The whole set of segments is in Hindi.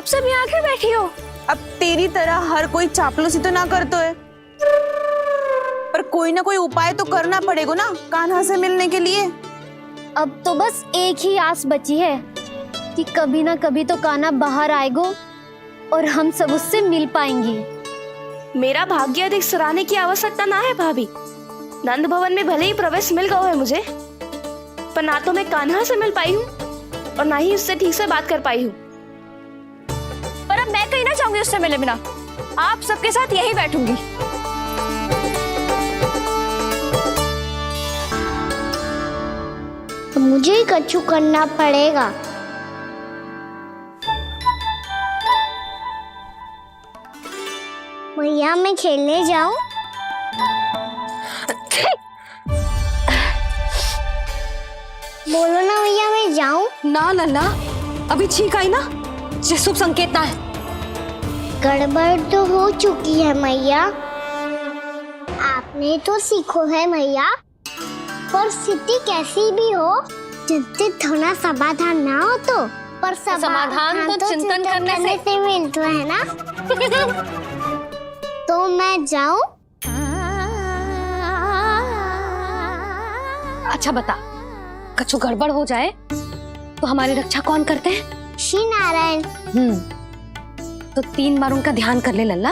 आप सब यहाँ क्यों बैठी हो? अब तेरी तरह हर कोई चापलूसी तो ना करतो है, पर कोई ना कोई उपाय तो करना पड़ेगा ना कान्हा से मिलने के लिए। अब तो बस एक ही आस बची है कि कभी ना कभी तो कान्हा बाहर आएगा और हम सब उससे मिल पाएंगे। मेरा भाग्य अधिक सराहने की आवश्यकता ना है भाभी। नंद भवन में भले ही प्रवेश मिल गया है मुझे, पर ना तो मैं कान्हा से मिल पाई हूँ और ना ही उससे ठीक से बात कर पाई हूँ। पर अब मैं कहीं ना चाहूंगी उससे मिले बिना। आप सबके साथ यहीं बैठूंगी। मुझे ही कछु करना पड़ेगा। भैया मैं खेलने जाऊं? बोलो ना भैया मैं जाऊं? ना लल्ला, अभी ठीक आई ना, ये शुभ संकेत ना है। गड़बड़ तो हो चुकी है मैया। आपने तो सीखो है मैया, पर स्थिति कैसी भी हो, चिंतित होना समाधान ना हो तो, पर समाधान तो चिंतन करने से मिलता है ना। तो मैं जाऊं? अच्छा बता, कछु गड़बड़ हो जाए तो हमारी रक्षा कौन करते हैं? श्री नारायण। तो 3 बार उनका ध्यान कर ले लल्ला।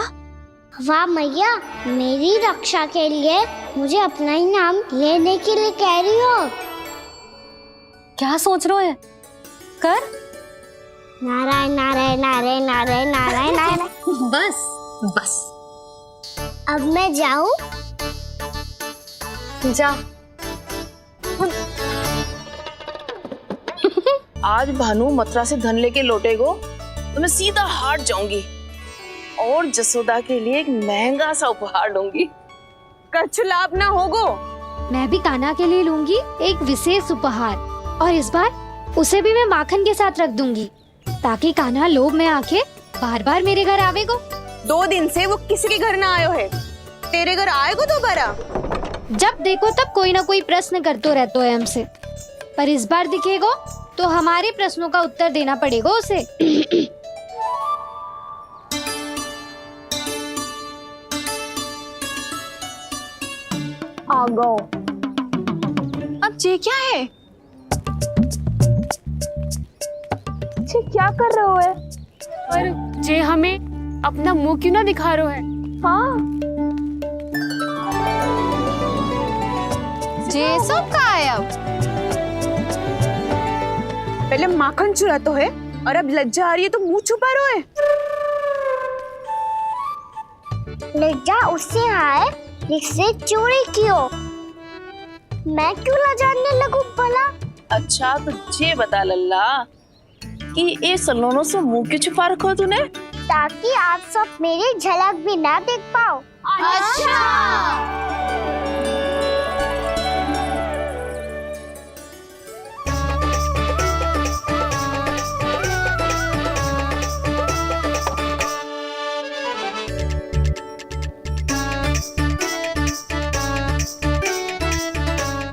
वाह मैया, मेरी रक्षा के लिए मुझे अपना ही नाम लेने के लिए कह रही हो? क्या सोच रहे हो? कर। नारायण नारायण नारायण नारायण नारायण नारायण। बस बस, अब मैं जाऊं? जा। आज भानु मथुरा से धन लेके लौटेगो तो मैं सीधा हाट जाऊंगी और जसोदा के लिए एक महंगा सा उपहार दूंगी। कछु लाभ ना होगो। मैं भी कान्हा के लिए लूंगी एक विशेष उपहार, और इस बार उसे भी मैं माखन के साथ रख दूंगी, ताकि कान्हा लोभ में आके बार बार मेरे घर आवेगो। 2 दिन से वो किसी के घर ना आयो है, तेरे घर आएगो दोबारा? जब देखो तब कोई ना कोई प्रश्न करते रहते है हमसे, पर इस बार दिखेगो तो हमारे प्रश्नों का उत्तर देना पड़ेगा उसे। आ गो। अब ये क्या है? ये क्या कर रहे हो है? पर जे हमें अपना मुंह क्यों ना दिखा रहे है? हाँ, जे सब का है अब? पहले माखन चुरा तो है और अब लज्जा आ रही है तो मुंह छुपा रहे है। लज्जा उससे है जिससे चोरी कियो। मैं क्यों लजाने लगूं भला? अच्छा तो ये बता लल्ला कि ये सलोनों से मुंह क्यों छुपा रखो तूने? ताकि आप सब मेरी झलक भी ना देख पाओ।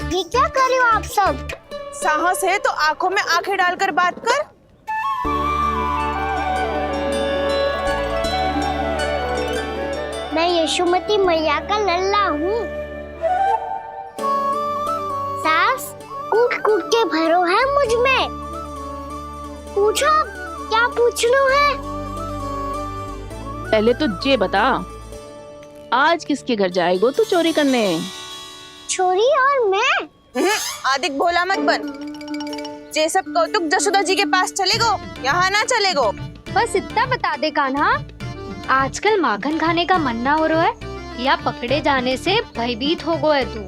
ये क्या कर रहे हो आप सब? साहस है तो आंखों में आंखें डालकर बात कर। मैं यशोमती मैया का लल्ला हूँ। सास कूट कूट के भरो है मुझ में। पूछो क्या पूछना है? पहले तो ये बता, आज किसके घर जाएगो तू चोरी करने? छोरी और मैं? अधिक भोला मत बन। ये सब कौतुक जसोदा जी के पास चलेगो, यहाँ ना चलेगो। बस इतना बता दे कान्हा, आजकल माखन खाने का मन ना हो रहा है या पकड़े जाने से भयभीत हो गया है तू?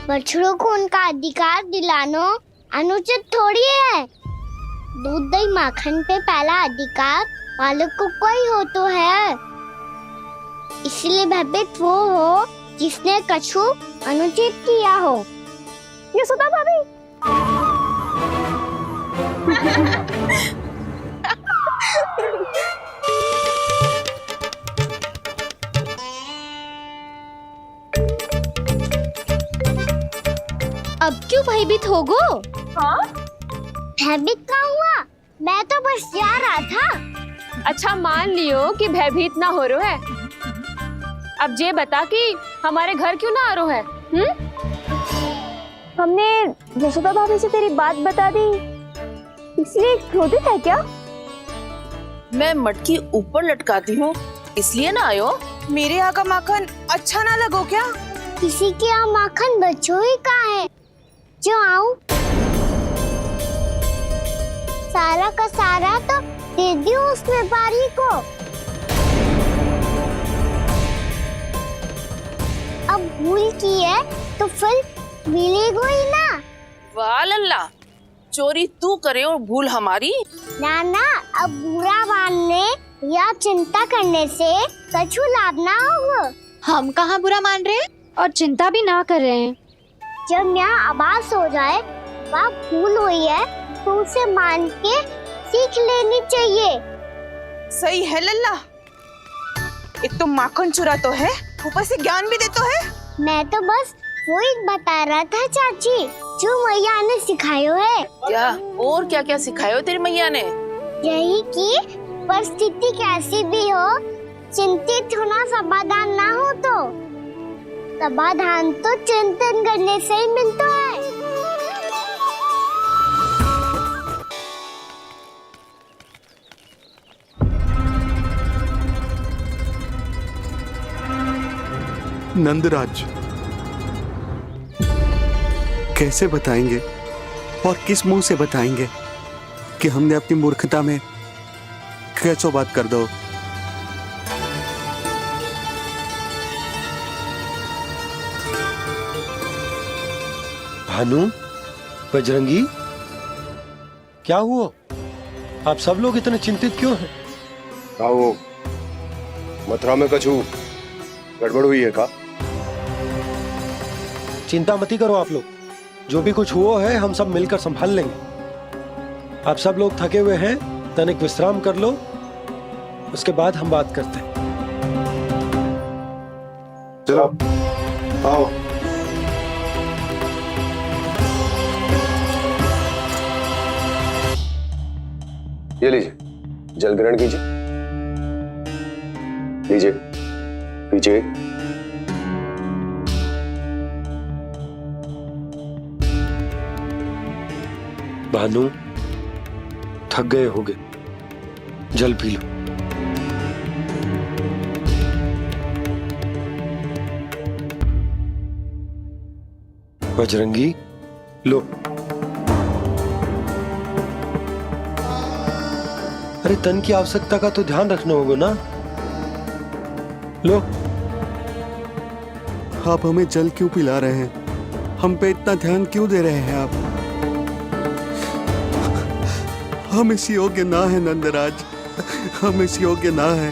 बछड़ों को उनका अधिकार दिलाना अनुचित थोड़ी है। दूध दही माखन पे पहला अधिकार मालिक को कोई हो तो है। इसलिए भयभीत वो हो जिसने कछु अनुचित किया हो। ये सुधा भाभी। अब क्यों भयभीत हो गो? भयभीत क्या हुआ? मैं तो बस जा रहा था। अच्छा मान लियो कि भयभीत ना हो रो है। अब ये बता कि हमारे घर क्यों ना आ रो है? हमने यशोदा भाभी से तेरी बात बता दी, इसलिए क्रोधित है क्या? मैं मटकी ऊपर लटकाती हूँ इसलिए ना आयो। मेरे यहाँ का माखन अच्छा ना लगो क्या? किसी के यहाँ माखन बच्चों ही कहाँ है जो आऊं? सारा का सारा तो दे दियो उस व्यापारी को। अब भूल की है तो फिर मिलेगो ही ना। वाह लल्ला, चोरी तू करे और भूल हमारी। ना ना, अब बुरा मानने या चिंता करने से कछु लाभ ना होगा। हम कहाँ बुरा मान रहे हैं और चिंता भी ना कर रहे हैं। जब यहाँ आभास हो जाए वह भूल हुई है तो उसे मान के सीख लेनी चाहिए। सही है लल्ला, एक तो माखन चुरा तो है, ऊपर से ज्ञान भी दे तो है। मैं तो बस वही बता रहा था चाची, जो मैया ने सिखायो है। क्या और क्या क्या सिखायो तेरी मैया ने? यही कि परिस्थिति कैसी भी हो, चिंतित होना समाधान ना हो तो समाधान तो चिंतन करने से ही मिलता है। नंदराज, कैसे बताएंगे और किस मुंह से बताएंगे कि हमने अपनी मूर्खता में कैसो बात कर दो। भानु, बजरंगी, क्या हुआ? आप सब लोग इतने चिंतित क्यों हैं? क्या वो मथुरा में कछु गड़बड़ हुई है का? चिंता मती करो आप लोग, जो भी कुछ हुआ है हम सब मिलकर संभाल लेंगे। आप सब लोग थके हुए हैं, तनिक विश्राम कर लो, उसके बाद हम बात करते हैं। चलो आओ। ये लीजिए, जल ग्रहण कीजिए। लीजिए, पीजिए। भानु, थक गए होगे, जल पी लो। बजरंगी, लो। अरे तन की आवश्यकता का तो ध्यान रखना होगा ना, लो। आप हमें जल क्यों पिला रहे हैं? हम पे इतना ध्यान क्यों दे रहे हैं आप? हम इस योग्य ना है नंदराज, हम इस योग्य ना है।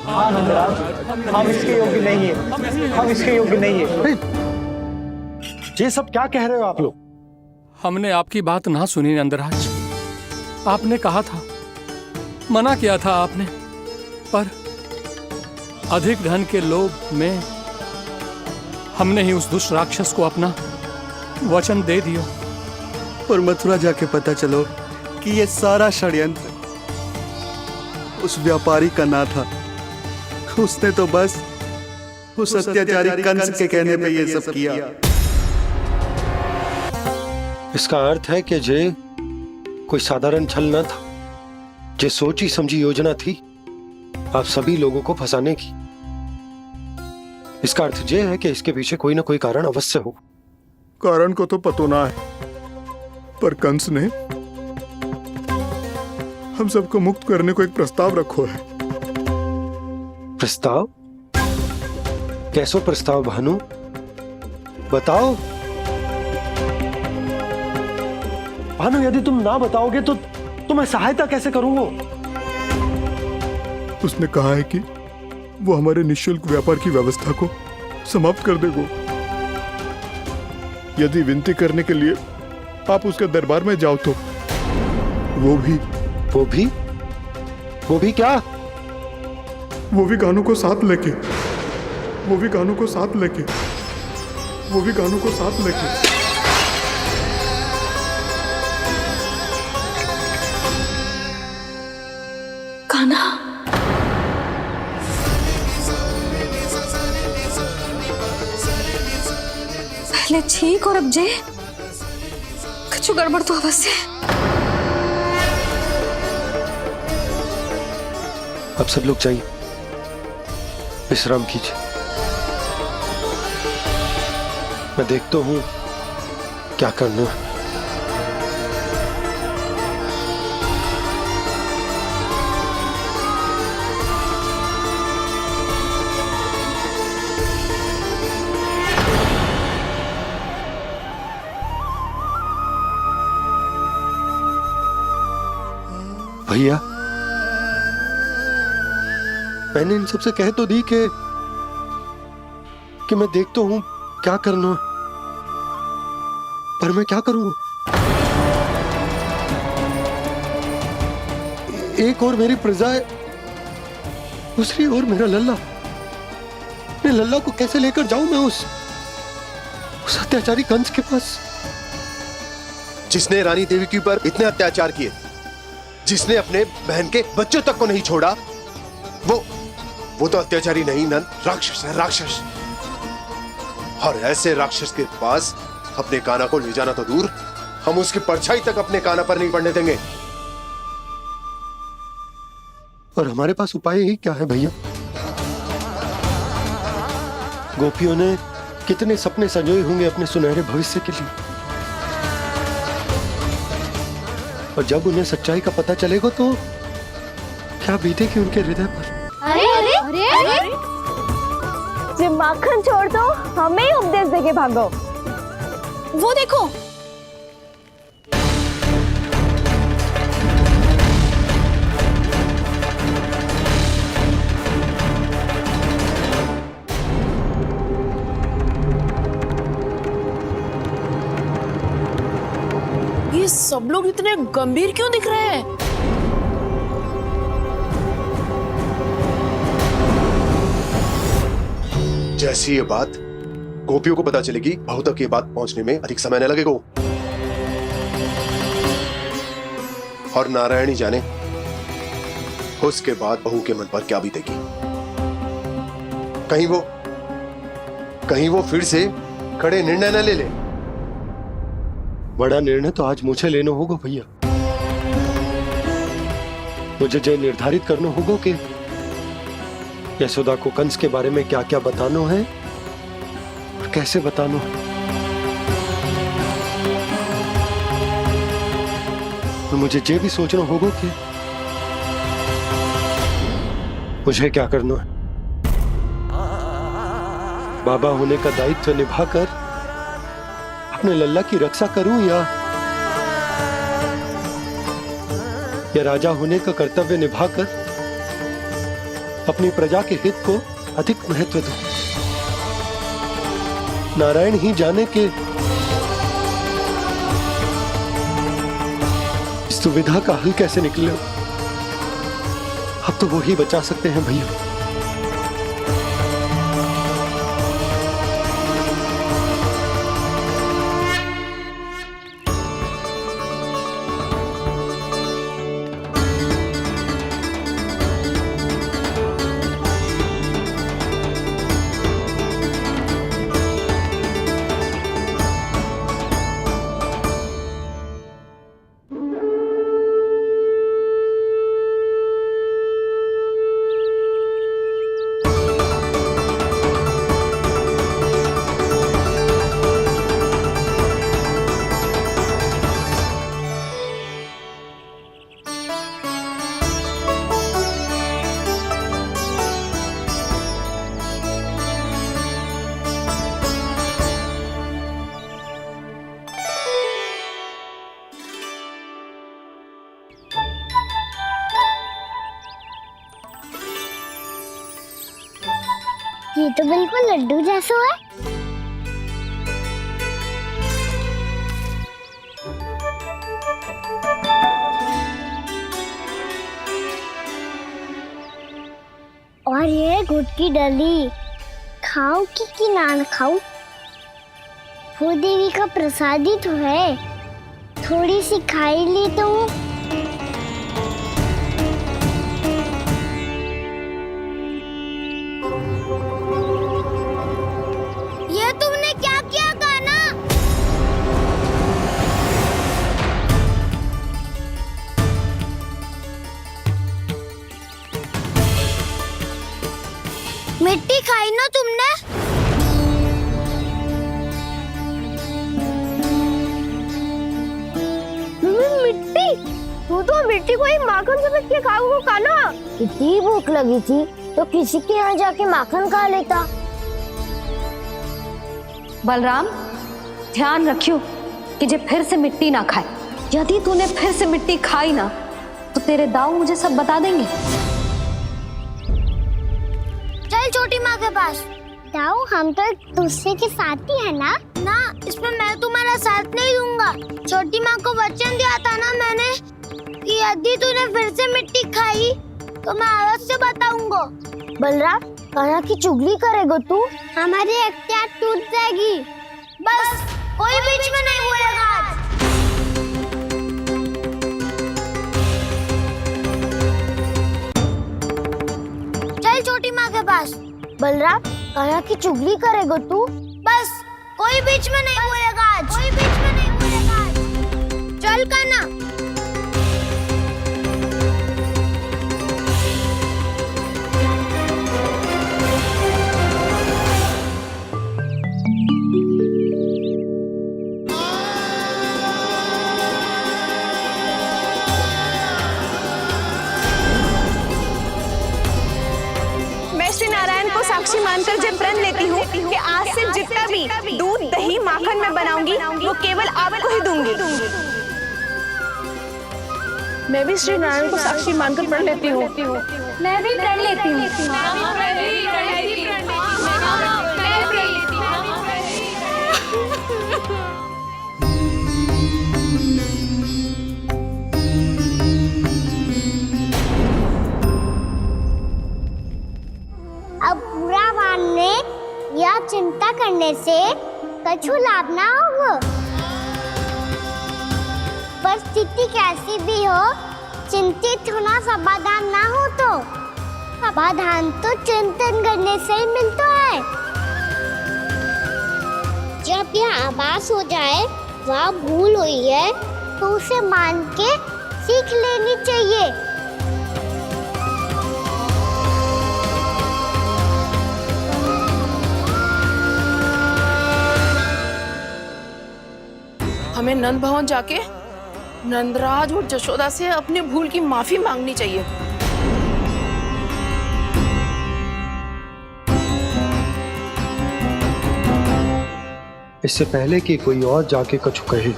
हाँ नंदराज, हम इसके योग्य नहीं है, हम इसके योग्य नहीं है। ये सब क्या कह रहे हो आप लोग? हमने आपकी बात ना सुनी नंदराज। आपने कहा था, मना किया था आपने, पर अधिक धन के लोभ में हमने ही उस दुष्ट राक्षस को अपना वचन दे दिया। और मथुरा जाके पता चलो कि ये सारा षड्यंत्र उस व्यापारी का ना था। उसने तो बस उस अत्याचारी कंस के कहने पे ये सब किया। इसका अर्थ है कि जे कोई साधारण छल न था, जे सोची समझी योजना थी आप सभी लोगों को फंसाने की। इसका अर्थ ये है कि इसके पीछे कोई ना कोई कारण अवश्य हो। कारण को तो पतो ना है, पर कंस ने हम सबको मुक्त करने को एक प्रस्ताव रखो है। प्रस्ताव? कैसो प्रस्ताव भानु, बताओ। भानु, यदि तुम ना बताओगे तो तुम्हें सहायता कैसे करूंगा? उसने कहा है कि वो हमारे निःशुल्क व्यापार की व्यवस्था को समाप्त कर देगा यदि विनती करने के लिए आप उसके दरबार में जाओ तो। वो भी क्या? वो भी गानों को साथ लेके, वो भी गानों को साथ लेके, वो भी गानों को साथ लेके। कान्हा, એટલે છી કોરબજે કछु ગડબડ તો અવશ્ય. अब सब लोग जाइए, विश्राम कीजिए. मैं देखता हूँ क्या करना है. भैया, मैंने इन सबसे कह तो दी कि मैं देखता हूं क्या करना है, पर मैं क्या करूंगा? एक और मेरी प्रजा है, दूसरी ओर मेरा लल्ला. मैं लल्ला को कैसे लेकर जाऊं मैं उस अत्याचारी कंस के पास? जिसने रानी देवी के ऊपर इतने अत्याचार किए, जिसने अपने बहन के बच्चों तक को नहीं छोड़ा, वो तो अत्याचारी नहीं नंद, राक्षस है, राक्षस. और ऐसे राक्षस के पास अपने कान्हा को ले जाना तो दूर, हम उसकी परछाई तक अपने कान्हा पर नहीं पड़ने देंगे. और हमारे पास उपाय ही क्या है भैया? गोपियों ने कितने सपने संजोए होंगे अपने सुनहरे भविष्य के लिए, और जब उन्हें सच्चाई का पता चलेगा तो क्या बीतेगी उनके हृदय पर? अरे अरे अरे, अरे? जे माखन छोड़ दो, हमें ही उपदेश देके भागो. वो देखो, ये सब लोग इतने गंभीर क्यों दिख रहे हैं? जैसी ये बात गोपियों को पता चलेगी, बहू तक ये बात पहुंचने में अधिक समय न लगेगा. और नारायणी जाने उसके बाद बहू के मन पर क्या बीतेगी. कहीं वो फिर से खड़े निर्णय न ले ले. बड़ा निर्णय तो आज मुझे लेना होगा भैया. मुझे जो निर्धारित करना होगा कि यशोदा को कंस के बारे में क्या क्या बताना है और कैसे बताना है. और मुझे ये भी सोचना होगा कि मुझे क्या करना है. बाबा होने का दायित्व निभाकर अपने लल्ला की रक्षा करूं या राजा होने का कर्तव्य निभाकर अपनी प्रजा के हित को अधिक महत्व दूं. नारायण ही जाने के इस दुविधा का हल कैसे निकले. अब तो वो ही बचा सकते हैं भैया. ये तो बिल्कुल लड्डू जैसा है. और ये गुड़ की डली खाऊं कि ना खाऊं? वो देवी का प्रसाद ही तो है, थोड़ी सी खाई ली तो. ये तुमने क्या किया कान्हा? मिट्टी खाई ना तुमने? मिट्टी? तू तो मिट्टी को ही माखन से मिट्टी खाओ कान्हा। कितनी भूख लगी थी तो किसी के यहाँ जाके माखन खा लेता। बलराम, ध्यान रखियो कि जे फिर से मिट्टी ना खाए। यदि तूने फिर से मिट्टी खाई ना तो तेरे दाऊ मुझे सब बता देंगे। चल छोटी माँ के पास। दाऊ, हम तो एक दूसरे के साथी है ना? ना, इसमें मैं तुम्हारा साथ नहीं दूंगा। छोटी माँ को वचन दिया था ना मैंने कि यदि तूने फिर से मिट्टी खाई तो मैं अलग से बताऊंगा। बलराम, कान्हा की चुगली करेगा तू? हमारी अख्तियार टूट जाएगी। बस कोई बीच में नहीं बोलेगा आज। चल छोटी माँ के पास। बलराम, कान्हा की चुगली करेगा तू? बस कोई बीच में नहीं बोलेगा आज। कोई बीच में नहीं बोलेगा आज। चल कान्हा। मैं श्री नारायण को साक्षी मानकर जब प्रण लेती हूँ कि आज से जितना भी दूध दही माखन मैं बनाऊंगी वो केवल आपको ही दूंगी। मैं भी श्री नारायण को साक्षी मानकर प्रण लेती हूँ। मैं भी प्रण लेती हूँ। अब बुरा मानने या चिंता करने से कछु लाभ ना होगा। परिस्थिति कैसी भी हो, चिंतित होना समाधान ना हो तो समाधान तो चिंतन करने से ही मिलता है। जब यह आभास हो जाए वह भूल हुई है तो उसे मान के सीख लेनी चाहिए। हमें नंद भवन जाके नंदराज और जशोदा से अपनी भूल की माफी मांगनी चाहिए। इससे पहले कि कोई और जाके कछु कहे,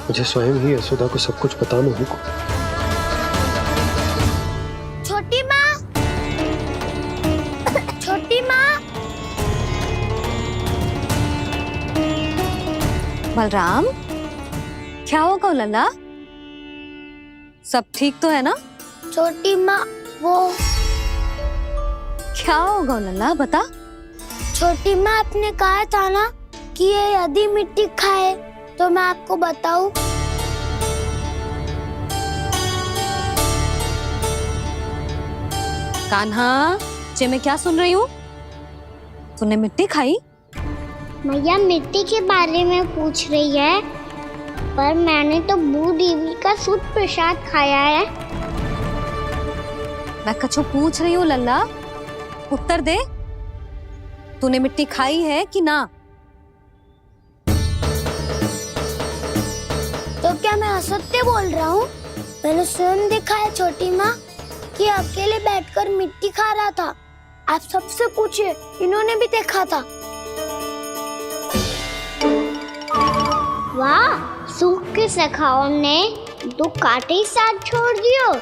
मुझे स्वयं ही यशोदा को सब कुछ बताना होगा। छोटी माँ, छोटी माँ। बलराम, क्या होगा लल्ला? सब ठीक तो है ना? छोटी माँ, वो क्या होगा लल्ला, बता। छोटी माँ, आपने कहा था ना कि ये यदि मिट्टी खाए तो मैं आपको बताऊं। कान्हा, जे मैं क्या सुन रही हूँ? तूने मिट्टी खाई? मैया मिट्टी के बारे में पूछ रही है, पर मैंने तो भू देवी का शुद्ध प्रसाद खाया है। मैं कछु पूछ रही हूँ लल्ला, उत्तर दे। तूने मिट्टी खाई है कि ना? तो क्या मैं असत्य बोल रहा हूँ? मैंने स्वयं देखा है छोटी माँ कि अकेले बैठकर मिट्टी खा रहा था। आप सबसे पूछिए, इन्होंने भी देखा था। वाह, सूख के सखाओं ने 2 कांटे ही साथ छोड़ दियो।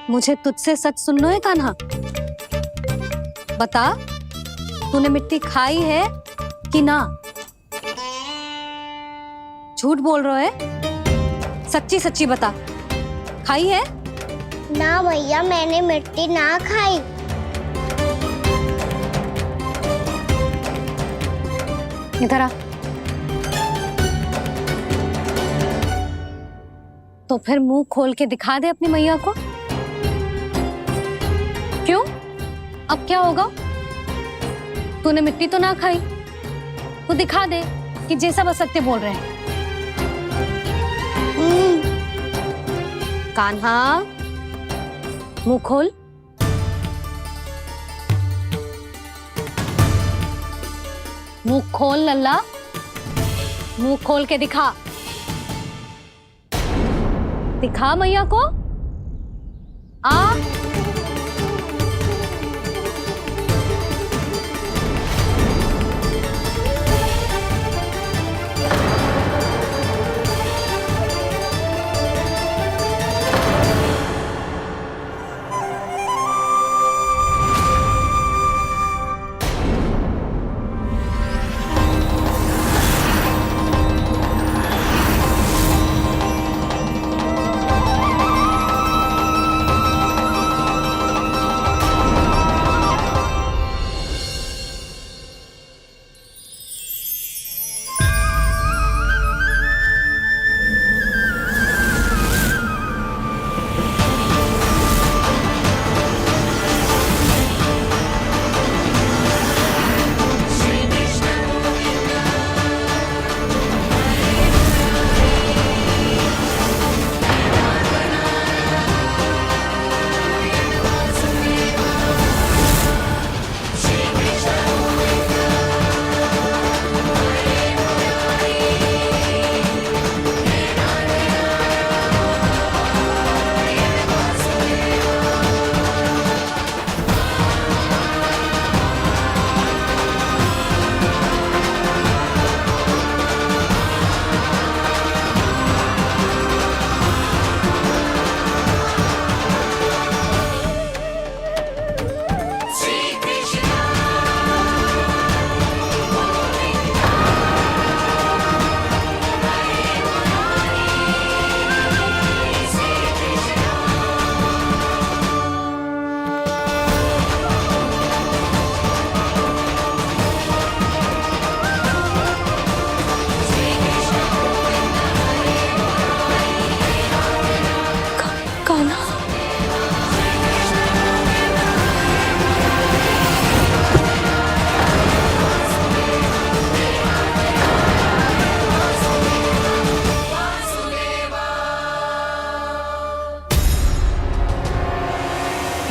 मुझे तुझसे सच सुनना है कान्हा। बता, तूने मिट्टी खाई है कि ना? झूठ बोल रहा है, सच्ची सच्ची बता, खाई है? ना भैया, मैंने मिट्टी ना खाई। इधर आ। तो फिर मुंह खोल के दिखा दे अपनी मैया को। क्यों? अब क्या होगा? तूने मिट्टी तो ना खाई, तो दिखा दे कि जे सब असत्य बोल रहे हैं। कान्हा, मुंह खोल। मुंह खोल लल्ला, मुंह खोल के दिखा, दिखा मैया को। आ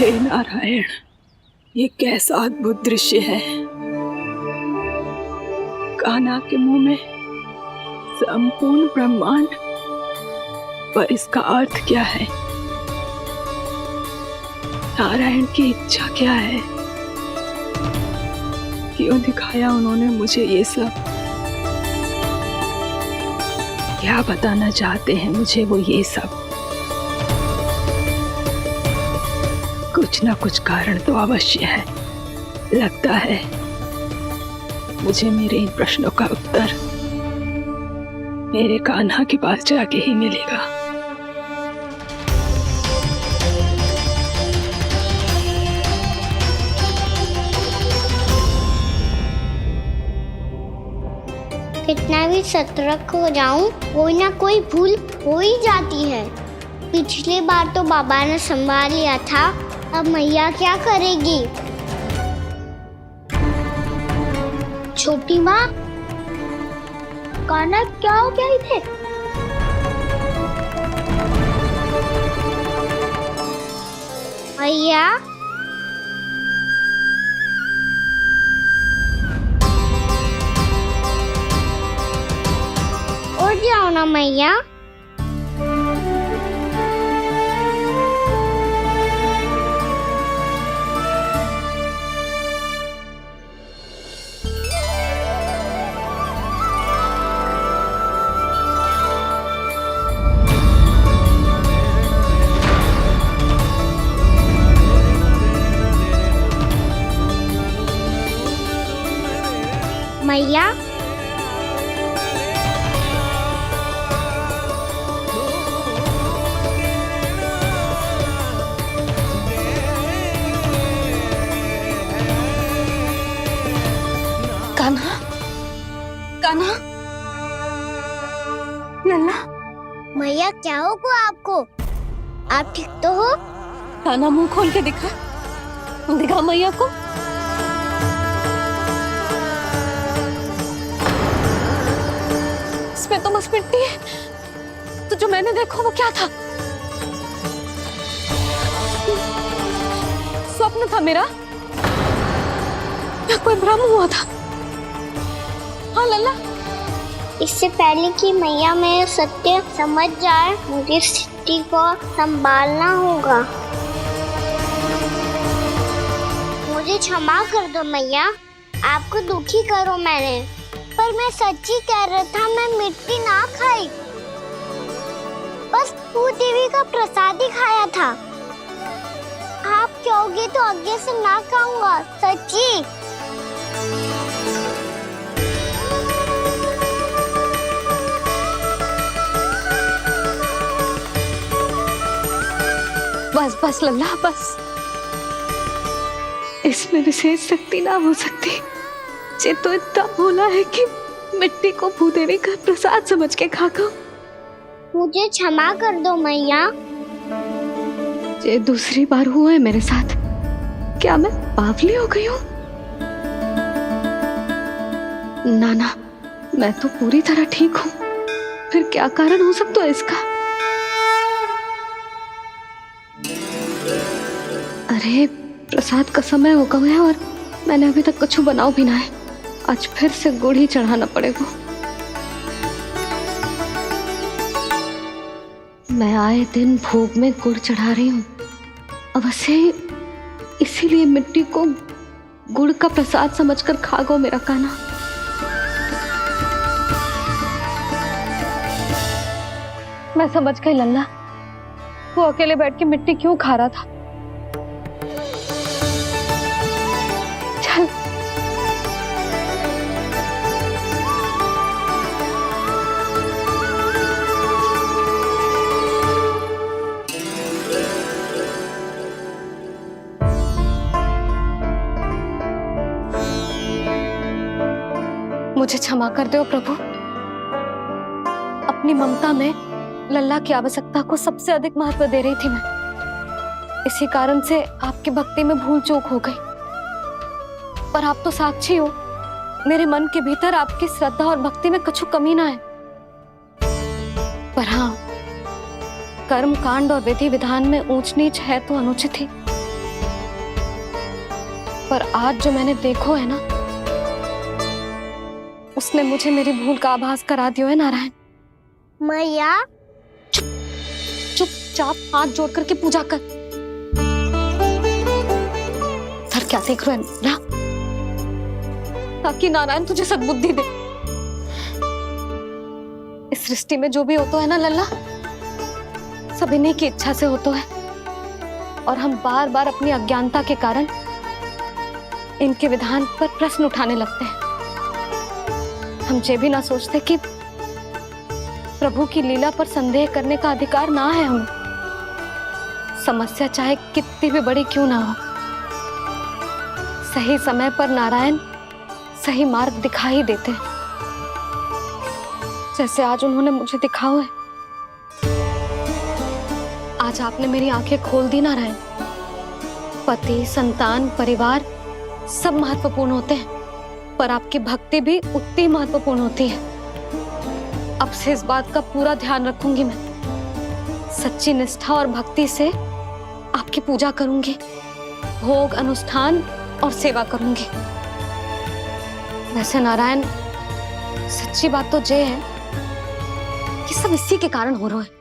हे नारायण, ये कैसा अद्भुत दृश्य है। कान्हा के मुंह में संपूर्ण ब्रह्मांड, पर इसका अर्थ क्या है? नारायण की इच्छा क्या है? क्यों दिखाया उन्होंने मुझे ये सब? क्या बताना चाहते हैं मुझे वो ये सब? कुछ ना कुछ कारण तो अवश्य है। लगता है मुझे मेरे इन प्रश्नों का उत्तर मेरे कान्हा के पास जाके ही मिलेगा। कितना भी सतर्क हो जाऊं, कोई ना कोई भूल हो ही जाती है। पिछली बार तो बाबा ने संभाल लिया था, अब मैया क्या करेगी? छोटी माँ, कान्हा क्या हो गया इधर? मैया, उठ जाओ ना मैया। मैया, कान्हा, कान्हा, लल्ला। मैया क्या होगा आपको? आप ठीक तो हो? कान्हा मुंह खोल के दिखा, दिखा मैया को। इसमें तो बस मिट्टी है, तो जो मैंने देखा वो क्या था? स्वप्न था मेरा या कोई भ्रम हुआ था? हाँ लल्ला, इससे पहले कि मैया मेरा सत्य समझ जाए, मुझे स्थिति को संभालना होगा। मुझे क्षमा कर दो मैया, आपको दुखी करो मैंने, पर मैं सच्ची कह रहा था, मैं मिट्टी ना खाई, बस भूत देवी का प्रसाद ही खाया था। आप कहोगे तो आगे से ना खाऊंगा, सच्ची। बस बस लल्ला बस, इसमें विशेष शक्ति ना हो सकती। ये तो इतना भोला है कि मिट्टी को भूदेवी का प्रसाद समझ के खागा। मुझे क्षमा कर दो मैया। ये दूसरी बार हुआ है मेरे साथ। क्या मैं बावली हो गई हूँ? ना ना, मैं तो पूरी तरह ठीक हूँ। फिर क्या कारण हो सकता है इसका? अरे प्रसाद का समय हो गया है और मैंने अभी तक कुछ बनाओ भी ना है। आज फिर से गुड़ ही चढ़ाना पड़ेगा। मैं आए दिन भोग में गुड़ चढ़ा रही हूँ, अवश्य इसीलिए मिट्टी को गुड़ का प्रसाद समझकर खा गो मेरा कान्हा। मैं समझ गई लल्ला, वो अकेले बैठ के मिट्टी क्यों खा रहा था। चल मुझे क्षमा कर दो प्रभु। अपनी ममता में लल्ला की आवश्यकता को सबसे अधिक महत्व दे रही थी मैं। इसी कारण से आपकी भक्ति में भूल चूक हो गई। पर आप तो साक्षी हो, मेरे मन के भीतर आपकी श्रद्धा और भक्ति में कुछ कमी ना है। पर हाँ, कर्म कांड और विधि विधान में ऊंच नीच है तो अनुचित ही। पर आज जो मैंने देखो है ना, उसने मुझे मेरी भूल का आभास करा दियो है नारायण। मैया चुपचाप हाथ जोड़ करके पूजा कर। सर क्या देख रहे हैं ना, ताकि नारायण तुझे सद्बुद्धि दे। इस सृष्टि में जो भी होता है ना लल्ला, सब इन्हीं की इच्छा से होता है। और हम बार बार अपनी अज्ञानता के कारण इनके विधान पर प्रश्न उठाने लगते हैं। हम ये भी ना सोचते कि प्रभु की लीला पर संदेह करने का अधिकार ना है हमें। समस्या चाहे कितनी भी बड़ी क्यों ना हो, सही समय पर नारायण सही मार्ग दिखा ही देते हैं, जैसे आज उन्होंने मुझे दिखाओ है। आज आपने मेरी आंखें खोल दी नारायण। पति, संतान, परिवार सब महत्वपूर्ण होते हैं, पर आपकी भक्ति भी उतनी महत्वपूर्ण होती है। अब से इस बात का पूरा ध्यान रखूंगी मैं। सच्ची निष्ठा और भक्ति से आपकी पूजा करूंगी, भोग, अनुष्ठान और सेवा करूंगी। वैसे नारायण, सच्ची बात तो ये है कि सब इसी के कारण हो रहा है।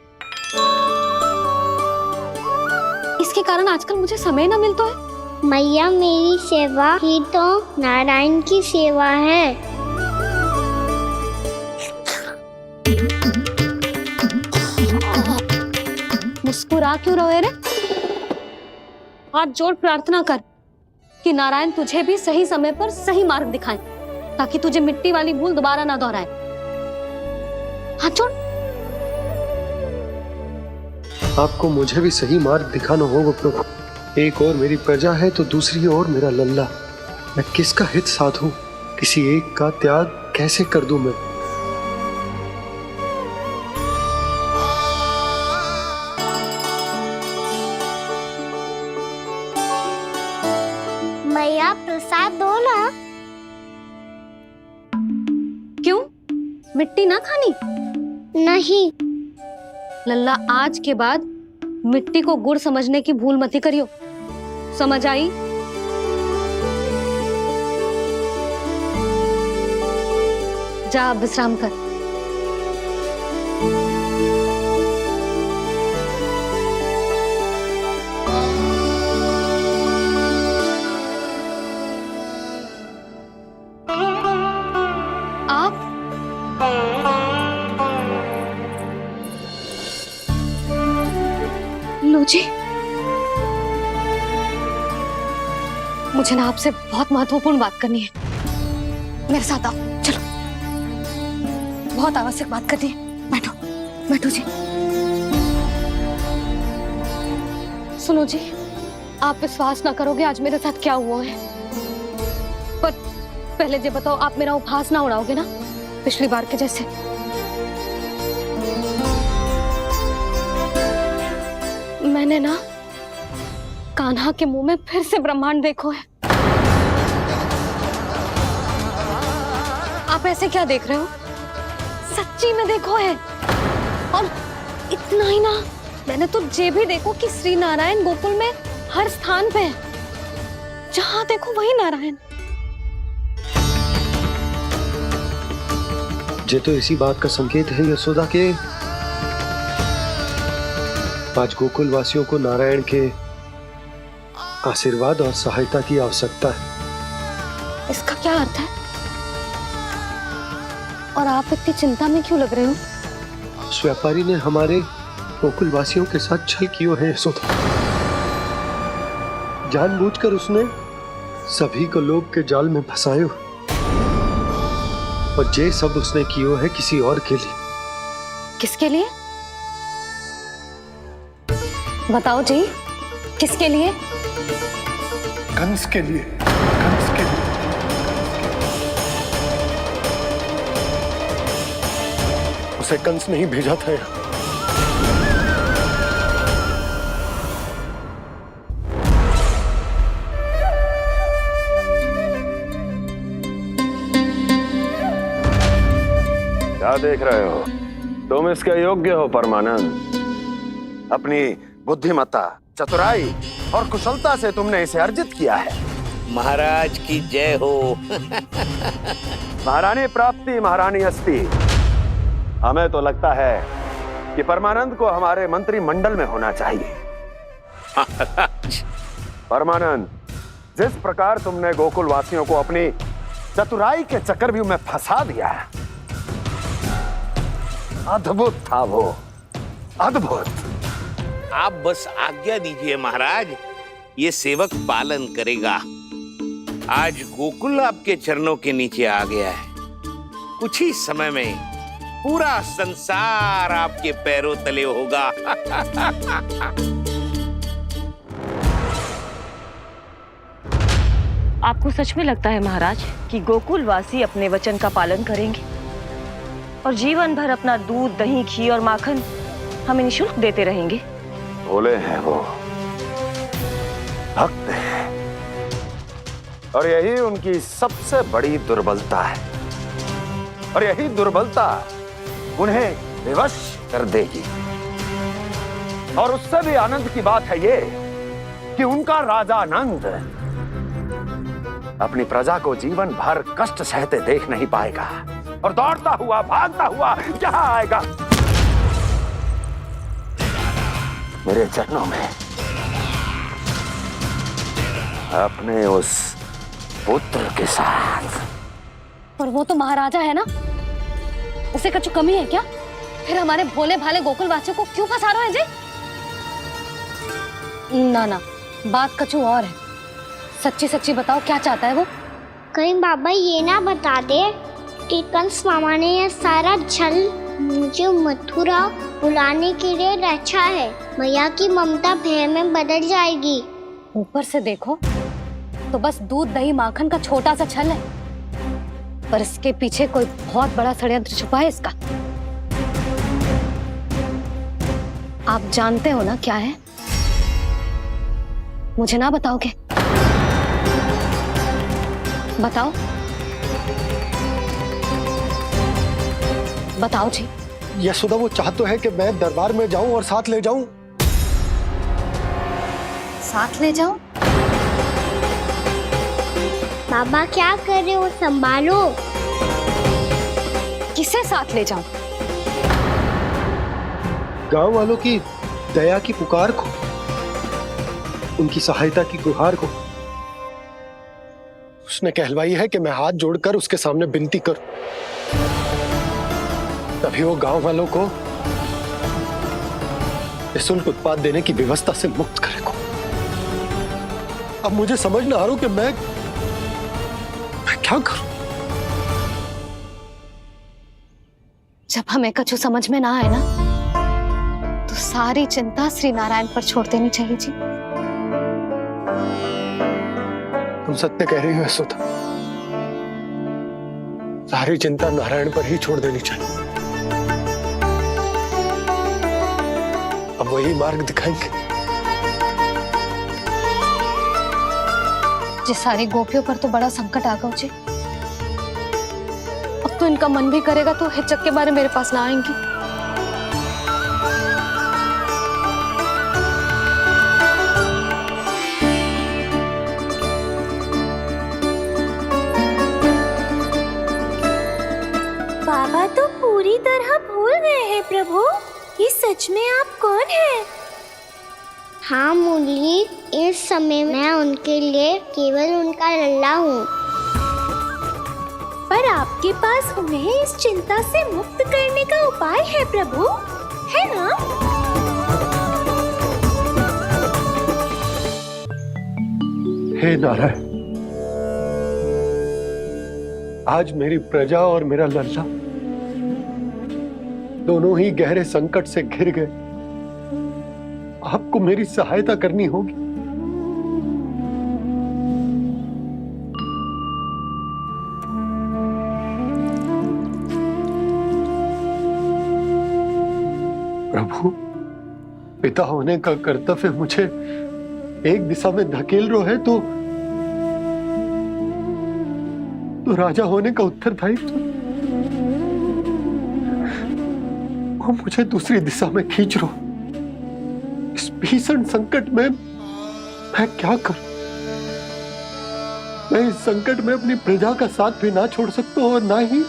इसके कारण आजकल मुझे समय ना मिलता है। मैया, मेरी सेवा ही तो नारायण की सेवा है। मुस्कुरा क्यों रहे रे? हाथ जोड़ प्रार्थना कर कि नारायण तुझे भी सही समय पर सही मार्ग दिखाएं, ताकि तुझे मिट्टी वाली भूल दोबारा ना दोहराए। हाथ जोड़। आपको मुझे भी सही मार्ग दिखाना होगा प्रभु। एक और मेरी प्रजा है तो दूसरी ओर मेरा लल्ला। मैं किसका हित साधूं? किसी एक का त्याग कैसे कर दूं मैं? मैया, प्रसाद दो ना। क्यों? मिट्टी ना खानी? नहीं। लल्ला, आज के बाद मिट्टी को गुड़ समझने की भूल मत करियो। समझ आई? जा विश्राम कर। आप लो जी, मुझे ना आपसे बहुत महत्वपूर्ण बात करनी है। मेरे साथ आओ, चलो। बहुत आवश्यक बात करनी है। बैठो, बैठो जी। सुनो जी, आप विश्वास ना करोगे आज मेरे साथ क्या हुआ है। पर पहले ये बताओ, आप मेरा उपहास ना उड़ाओगे ना पिछली बार के जैसे? मैंने ना कान्हा के मुंह में फिर से ब्रह्मांड देखो है। आप ऐसे क्या देख रहे हो? सच्ची में देखो है। और इतना ही ना, मैंने तो ये भी देखो कि श्री नारायण गोकुल में हर स्थान पे है, जहां देखो वही नारायण। ये तो इसी बात का संकेत है यशोदा के आज गोकुल वासियों को नारायण के आशीर्वाद और सहायता की आवश्यकता है। इसका क्या अर्थ है? और आप इतनी चिंता में क्यों लग रहे हो? उस व्यापारी ने हमारे गोकुल वासियों के साथ छल किया है यशोदा। जानबूझकर उसने सभी को लोभ के जाल में फंसायो, और ये सब उसने किया है किसी और के लिए। किसके लिए? बताओ जी, किसके लिए? कंस के लिए, कंस के लिए। उसे कंस नहीं भेजा था यहाँ। क्या देख रहे हो? तुम इसके योग्य हो परमानंद। अपनी बुद्धिमत्ता, चतुराई और कुशलता से तुमने इसे अर्जित किया है। महाराज की जय हो। महारानी प्राप्ति महारानी अस्ति। हमें तो लगता है कि परमानंद को हमारे मंत्रिमंडल में होना चाहिए। परमानंद, जिस प्रकार तुमने गोकुल वासियों को अपनी चतुराई के चक्रव्यूह में फंसा दिया है, अद्भुत था वो, अद्भुत। आप बस आज्ञा दीजिए महाराज, ये सेवक पालन करेगा। आज गोकुल आपके चरणों के नीचे आ गया है। कुछ ही समय में पूरा संसार आपके पैरों तले होगा। आपको सच में लगता है महाराज कि गोकुल वासी अपने वचन का पालन करेंगे और जीवन भर अपना दूध, दही, घी और माखन हमें निःशुल्क देते रहेंगे? भोले हैं वो, भक्त हैं, और यही उनकी सबसे बड़ी दुर्बलता है। और यही दुर्बलता उन्हें विवश कर देगी। और उससे भी आनंद की बात है ये कि उनका राजा नंद अपनी प्रजा को जीवन भर कष्ट सहते देख नहीं पाएगा, और दौड़ता हुआ, भागता हुआ यहाँ आएगा मेरे चरणों में, अपने उस पुत्र के साथ। पर वो तो महाराजा है ना, उसे कुछ कमी है क्या? फिर हमारे भोले भाले गोकुल वासियों को क्यों फंसा रहे हैं जी? ना ना, बात कछु और है। सच्ची सच्ची बताओ, क्या चाहता है वो? कहीं बाबा ये ना बता दे कि कंस मामा ने यह सारा छल मुझे मथुरा बुलाने के लिए रचा है। मैया की ममता भय में बदल जाएगी। ऊपर से देखो तो बस दूध, दही, माखन का छोटा सा छल है, पर इसके पीछे कोई बहुत बड़ा षड्यंत्र छुपा है इसका। आप जानते हो ना क्या है? मुझे ना बताओगे? बताओ, बताओ जी। यशोदा, वो चाहता तो है कि मैं दरबार में जाऊं और साथ ले जाऊं। साथ ले जाऊं? बाबा क्या कर रहे हो, संभालो। किसे साथ ले जाऊं? गांव वालों की दया की पुकार को, उनकी सहायता की गुहार को उसने कहलवाई है कि मैं हाथ जोड़कर उसके सामने विनती करूं, तभी वो गांव वालों को निःशुल्क उत्पाद देने की व्यवस्था से मुक्त करेगा। अब मुझे समझ ना आ रहा कि मैं क्या करूं। जब हमें कछु समझ में ना आए ना, तो सारी चिंता श्री नारायण पर छोड़ देनी चाहिए जी। तुम सत्य कह रही हो यशोदा, सारी चिंता नारायण पर ही छोड़ देनी चाहिए। अब वही मार्ग दिखाएंगे। जी सारी गोपियों पर तो बड़ा संकट आ गया जी। अब तो इनका मन भी करेगा तो हिचक के बारे मेरे पास ना आएंगी। बाबा तो पूरी तरह भूल गए हैं प्रभु, ये सच में आप कौन हैं? हाँ मुरली, इस समय मैं उनके लिए केवल उनका लल्ला हूँ। पर आपके पास उन्हें इस चिंता से मुक्त करने का उपाय है प्रभु, है ना? हे नारायण, आज मेरी प्रजा और मेरा लल्ला दोनों ही गहरे संकट से घिर गए। आपको मेरी सहायता करनी होगी। प्रभु, पिता होने का कर्तव्य मुझे एक दिशा में धकेल रहा है तो राजा होने का उत्तरदायित्व वो मुझे दूसरी दिशा में खींच रहा। इस भीषण संकट में मैं क्या करूं? मैं इस संकट में अपनी प्रजा का साथ भी ना छोड़ सकता हूं और ना ही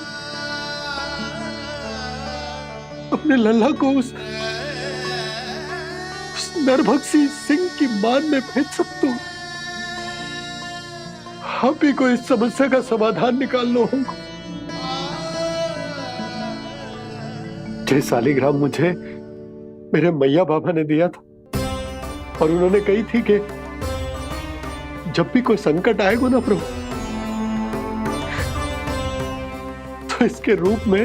अपने लल्ला को उस नरभक्षी सिंह की मान में भेज सकता हूं। आप ही को इस समस्या का समाधान निकालना होगा। जय सालिग्राम मुझे मेरे मैया बाबा ने दिया था और उन्होंने कही थी कि जब भी कोई संकट आएगा ना प्रभु, तो इसके रूप में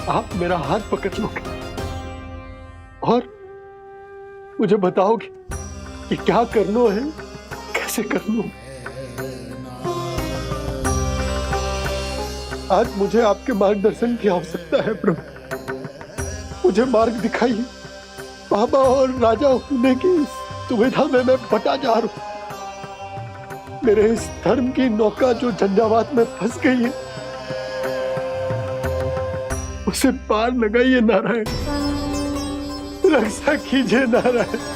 आप मेरा हाथ पकड़ लोगे और मुझे बताओगे कि क्या करना है, कैसे करना है। आज मुझे आपके मार्गदर्शन की आवश्यकता है प्रभु, मुझे मार्ग दिखाइए। बाबा और राजा होने की इस दुविधा में मैं बटा जा रहा हूं। मेरे इस धर्म की नौका जो झंझावात में फंस गई है, उसे पार लगाइए नारायण, रक्षा कीजिए नारायण।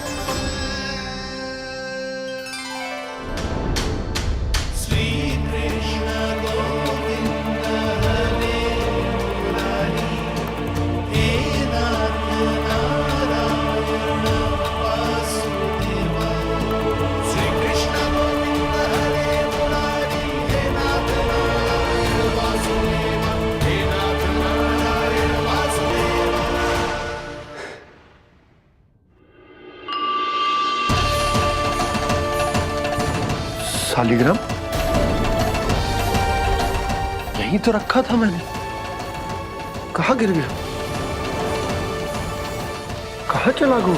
सालिग्राम यहीं तो रखा था मैंने, कहाँ गिर गया, कहाँ चला गया?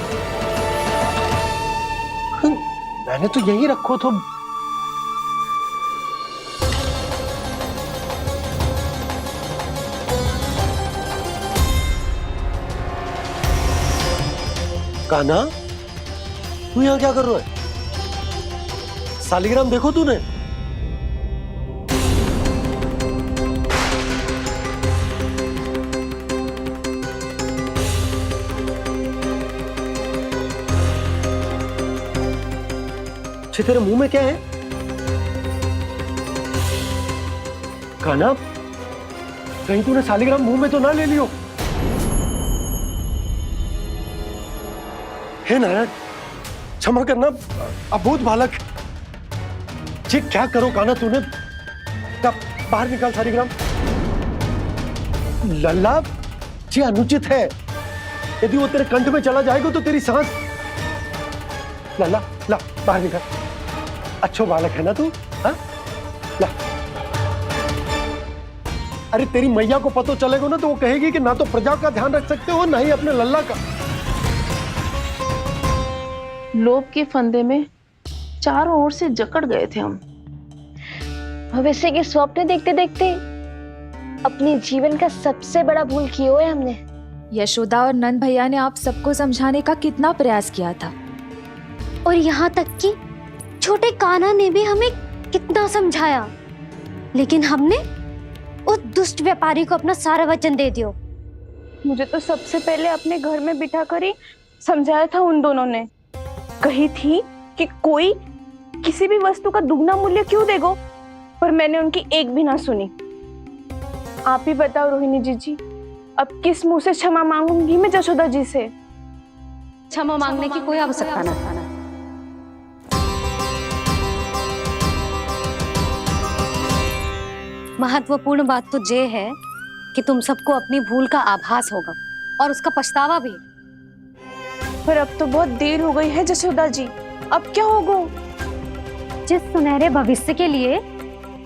मैंने तो यहीं रखो तो। कान्हा, तू यहाँ क्या कर रहा है? सालिग्राम देखो तूने? अच्छे, तेरे मुंह में क्या है? कान्हा, कहीं तूने सालिग्राम मुंह में तो ना ले लियो। हे नारायण, क्षमा करना, अबोध बालक। जी क्या करो काना तूने? बाहर निकाल सालिग्राम। लल्ला, जी अनुचित है। यदि वो तेरे कंठ में चला जाएगा तो तेरी सांस। लल्ला, ला बाहर निकाल। अच्छो बालक है ना तू? हाँ, ला। अरे तेरी मैया को पता चलेगा ना तो वो कहेगी कि ना तो प्रजा का ध्यान रख सकते हो ना ही अपने लल्ला का। लोभ के फंदे में चारों ओर से जकड़ गए थे हम। भविष्य के स्वप्न देखते देखते अपने जीवन का सबसे बड़ा भूल किया है हमने। यशोदा और नंद भैया ने आप सबको समझाने का कितना प्रयास किया था, और यहाँ तक कि छोटे कान्हा ने भी हमें कितना समझाया, लेकिन हमने उस दुष्ट व्यापारी को अपना सारा वचन दे दियो। मुझे तो सबसे पहले अपने घर में बिठा कर ही समझाया था उन दोनों ने। कही थी कि कोई किसी भी वस्तु का दुगना मूल्य क्यों देगो, पर मैंने उनकी एक भी ना सुनी। आप ही बताओ रोहिणी जी, अब किस मुंह से क्षमा मांगूंगी मैं जशोदा जी से? क्षमा मांगने की कोई आवश्यकता ना। महत्वपूर्ण बात तो ये है कि तुम सबको अपनी भूल का आभास होगा और उसका पछतावा भी। पर अब तो बहुत देर हो गई है जशोदा जी, अब क्या होगा? जिस सुनहरे भविष्य के लिए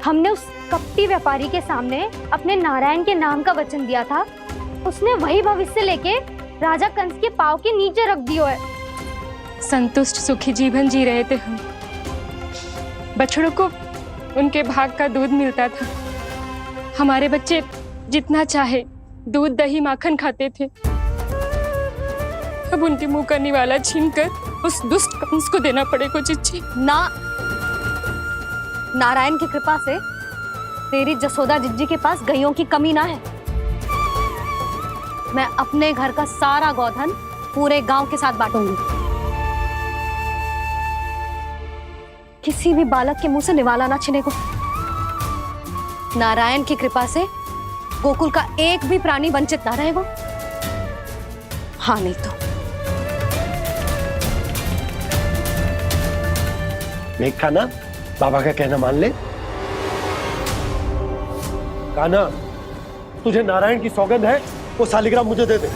हमने उस कपटी व्यापारी के सामने अपने नारायण के नाम का वचन दिया था, उसने वही भविष्य लेके राजा कंस के पांव के नीचे रख दिया है। संतुष्ट सुखी जीवन जी रहे थे हम। बछड़ों को उनके भाग का दूध मिलता था। हमारे बच्चे जितना चाहे दूध दही माखन खाते थे। अब उनके मुंह का निवाला छीनकर उस दुष्ट कंस को देना पड़ेगा चिच्ची। ना, नारायण की कृपा से तेरी जसोदा जिज्जी के पास गैयों की कमी ना है। मैं अपने घर का सारा गोधन पूरे गांव के साथ बांटूंगी। किसी भी बालक के मुंह से निवाला ना छिने को। नारायण की कृपा से गोकुल का एक भी प्राणी वंचित ना रहेगा। हाँ नहीं तो देख कान्हा, बाबा का कहना मान ले। कान्हा, तुझे नारायण की सौगंध है, वो सालिग्राम मुझे दे दे।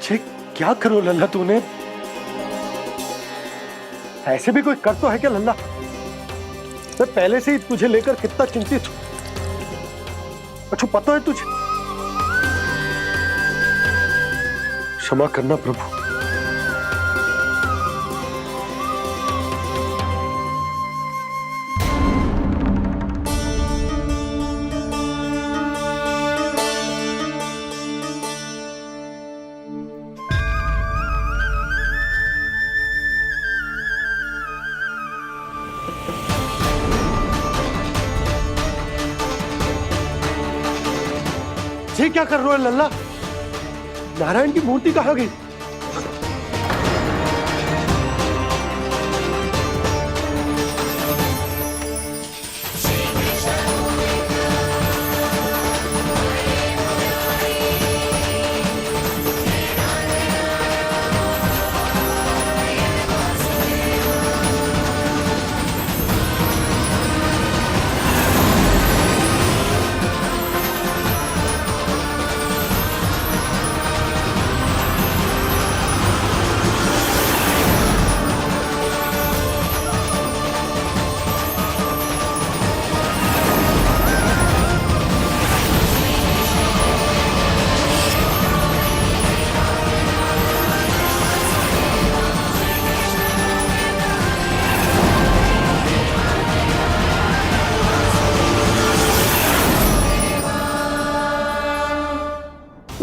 छे, क्या करो लल्ला तूने? ऐसे भी कोई कर तो है क्या लल्ला? मैं पहले से ही तुझे लेकर कितना चिंतित हूं। अच्छा पता है तुझे? क्षमा करना प्रभु। ये क्या कर रहे हो लल्ला? नारायण की मूर्ति कहाँ गई?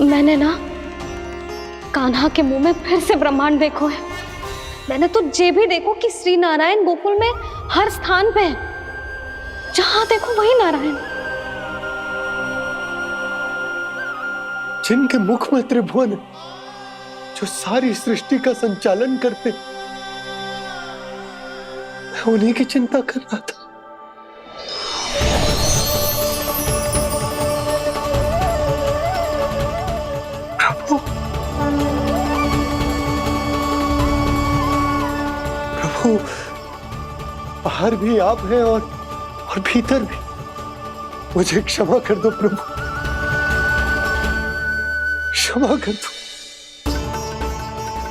मैंने ना कान्हा के मुंह में फिर से ब्रह्मांड देखो है। मैंने तो ये भी देखो कि श्री नारायण गोकुल में हर स्थान पे है। जहां देखो वही नारायण। जिनके मुख में त्रिभुवन, जो सारी सृष्टि का संचालन करते, मैं उन्हीं की चिंता कर रहा था। प्रभु, प्रभु, बाहर भी आप हैं और भीतर भी। मुझे क्षमा कर दो प्रभु, क्षमा कर दो।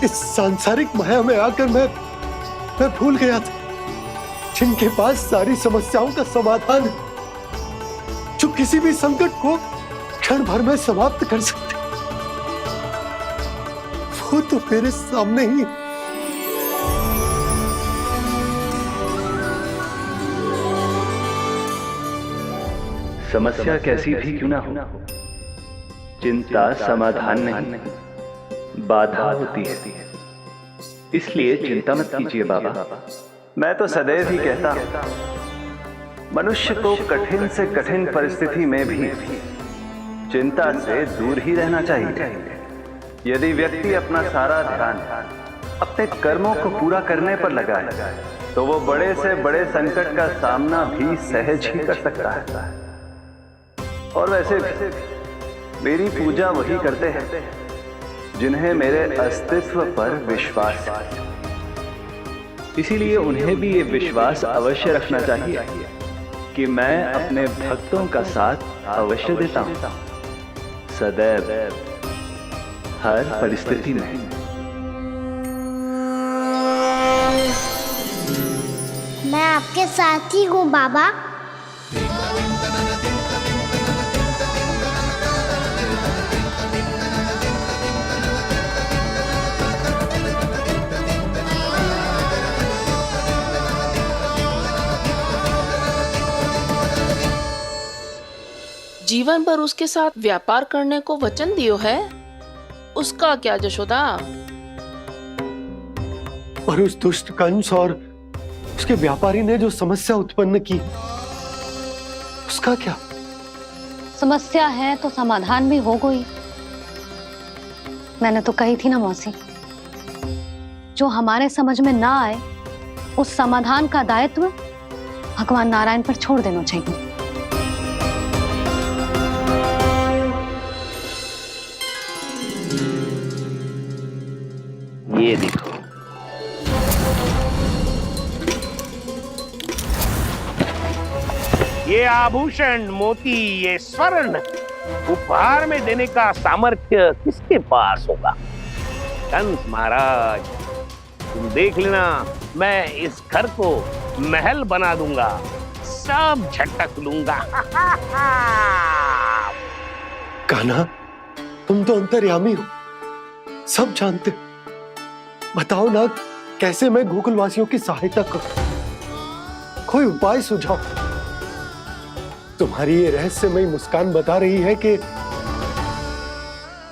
इस सांसारिक माया में आकर मैं भूल गया था जिनके पास सारी समस्याओं का समाधान है, जो किसी भी संकट को क्षण भर में समाप्त कर सकते, वो तो मेरे सामने ही। समस्या कैसी भी क्यों ना हो, चिंता समाधान नहीं, बाधा होती है। इसलिए चिंता मत कीजिए बाबा। मैं तो सदैव ही कहता हूं, मनुष्य को कठिन से कठिन परिस्थिति में भी चिंता से दूर ही रहना चाहिए। यदि व्यक्ति अपना सारा ध्यान अपने कर्मों को पूरा करने पर लगाए, तो वो बड़े से बड़े संकट का सामना भी सहज ही कर सकता है। और वैसे भी मेरी पूजा वही करते हैं जिन्हें मेरे अस्तित्व पर विश्वास है। इसीलिए उन्हें भी ये विश्वास अवश्य रखना चाहिए कि मैं अपने भक्तों का साथ अवश्य देता हूं, सदैव, हर परिस्थिति में। मैं आपके साथ ही हूँ बाबा। जीवन भर उसके साथ व्यापार करने को वचन दियो है, उसका क्या जशोदा? और उस दुष्ट कंस और उसके व्यापारी ने जो समस्या उत्पन्न की, उसका क्या? समस्या है तो समाधान भी हो गई। मैंने तो कही थी ना मौसी, जो हमारे समझ में ना आए उस समाधान का दायित्व भगवान नारायण पर छोड़ देना चाहिए। ये देखो, ये आभूषण, मोती, ये स्वर्ण उपहार में देने का सामर्थ्य किसके पास होगा? कंस महाराज, तुम देख लेना, मैं इस घर को महल बना दूंगा, सब झटक लूंगा। कान्हा, तुम तो अंतर्यामी हो, सब जानते हो। बताओ ना, कैसे मैं गोकुलवासियों की सहायता करूं? कोई उपाय सुझाओ। तुम्हारी ये रहस्यमयी मुस्कान बता रही है कि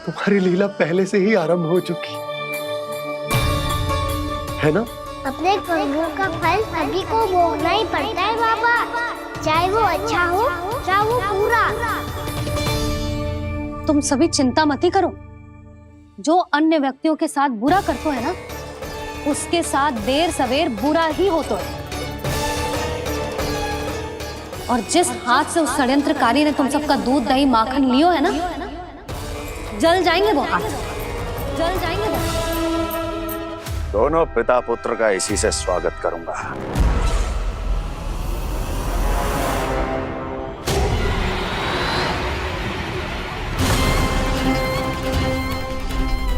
तुम्हारी लीला पहले से ही आरंभ हो चुकी है ना? अपने कर्मों का फल सभी को भोगना ही पड़ता है बाबा, चाहे वो अच्छा हो चाहे वो बुरा। तुम सभी चिंता मत ही करो। जो अन्य व्यक्तियों के साथ बुरा करते है ना, उसके साथ देर सवेर बुरा ही होता है। और जिस हाथ से उस षड्यंत्रकारी ने तुम सबका दूध दही माखन लियो है ना, जल जाएंगे वो हाथ, जल जाएंगे वो। दोनों पिता पुत्र का इसी से स्वागत करूंगा।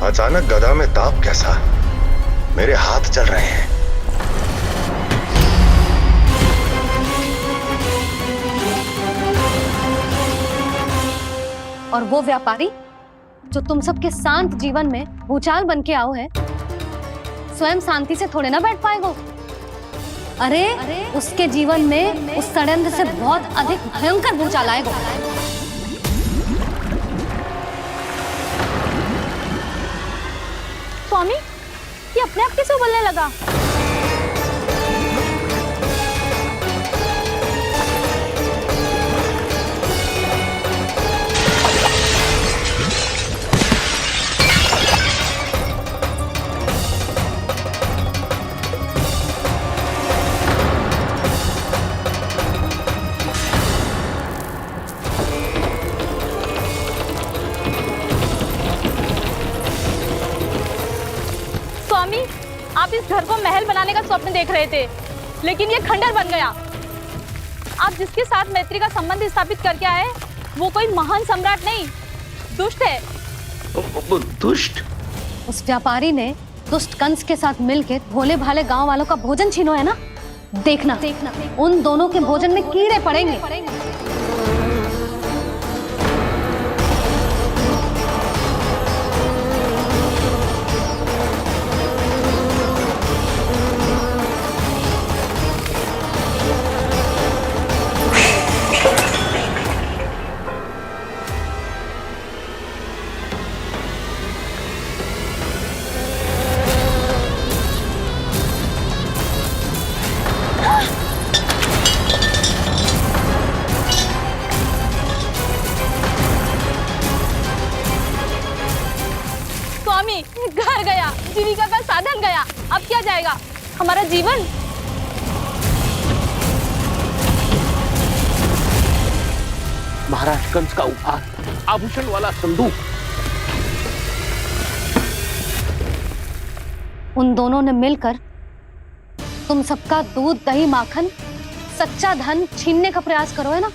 अचानक गदा में ताप कैसा? मेरे हाथ जल रहे हैं। और वो व्यापारी जो तुम सबके शांत जीवन में भूचाल बन के आओ है, स्वयं शांति से थोड़े ना बैठ पाएगा। अरे उसके जीवन में उस षड्यंत्र से बहुत अधिक भयंकर भूचाल आएगा। स्वामी, ये अपने आप कैसे उबलने लगा? आप इस घर को महल बनाने का स्वप्न देख रहे थे, लेकिन ये खंडर बन गया। आप जिसके साथ मैत्री का संबंध स्थापित करके आए, वो कोई महान सम्राट नहीं, दुष्ट है। दुष्ट? उस व्यापारी ने दुष्ट कंस के साथ मिलकर भोले भाले गांव वालों का भोजन छीनो है ना। देखना उन दोनों के भोजन में कीड़े पड़ेंगे। स्वामी, घर गया, जीविका का साधन गया, अब क्या जाएगा हमारा जीवन? महाराज कंस का उपहार, आभूषण वाला संदूक। उन दोनों ने मिलकर तुम सबका दूध, दही, माखन, सच्चा धन छीनने का प्रयास करो है ना।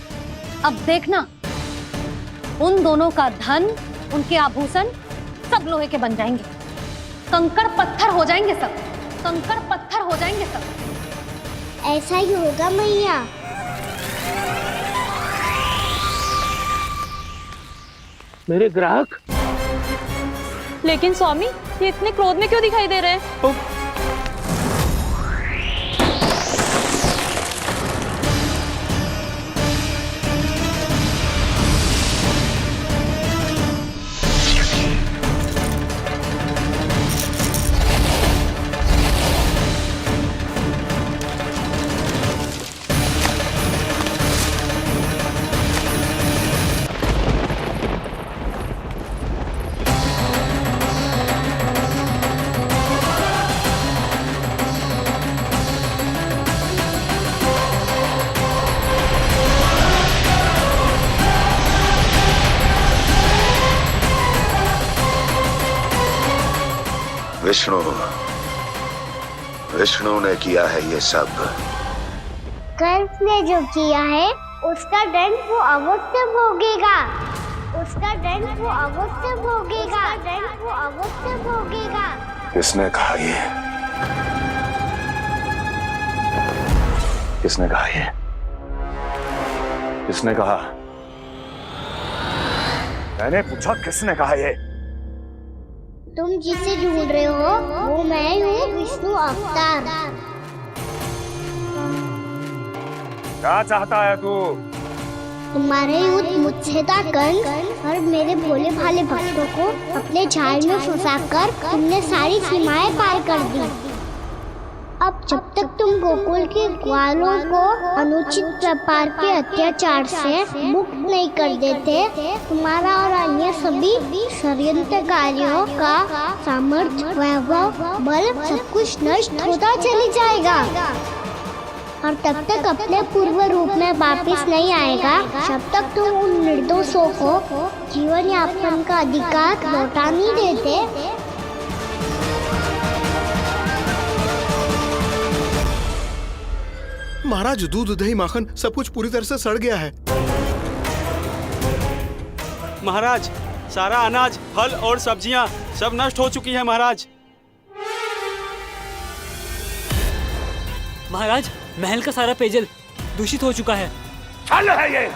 अब देखना उन दोनों का धन, उनके आभूषण सब लोहे के बन जाएंगे, कंकड़ पत्थर हो जाएंगे सब, कंकड़ पत्थर हो जाएंगे सब। ऐसा ही होगा मैया। मेरे ग्राहक? लेकिन स्वामी, ये इतने क्रोध में क्यों दिखाई दे रहे हैं? विष्णु ने किया है ये सब। कंस ने जो किया है उसका दंड वो अवश्य भोगेगा, उसका दंड वो अवश्य भोगेगा, दंड वो अवश्य भोगेगा। किसने कहा ये? किसने कहा ये? किसने कहा? मैंने पूछा किसने कहा ये? तुम जिसे ढूंढ रहे हो वो मैं हूँ, विष्णु अवतार। क्या चाहता है तू? तुम्हारे युद्ध मुझसे था कंस, और मेरे भोले भाले भक्तों को अपने जाल में फंसाकर तुमने सारी सीमाएं पार कर दी। अब जब तक तुम गोकुल के ग्वालों को अनुचित व्यापार के अत्याचार से मुक्त नहीं कर देते, तुम्हारा और अन्य सभी षड्यंत्रकारियों का सामर्थ्य, वैभव, बल सब कुछ नष्ट होता चली जाएगा, और तब तक अपने पूर्व रूप में वापस नहीं आएगा जब तक तुम उन निर्दोषों को जीवन यापन का अधिकार लौटा नहीं देते। महाराज, दूध, दही, माखन सब कुछ पूरी तरह से सड़ गया है। महाराज, सारा अनाज, फल और सब्जियां सब नष्ट हो चुकी हैं महाराज। महाराज, महल का सारा पेयजल दूषित हो चुका है। छल है ये।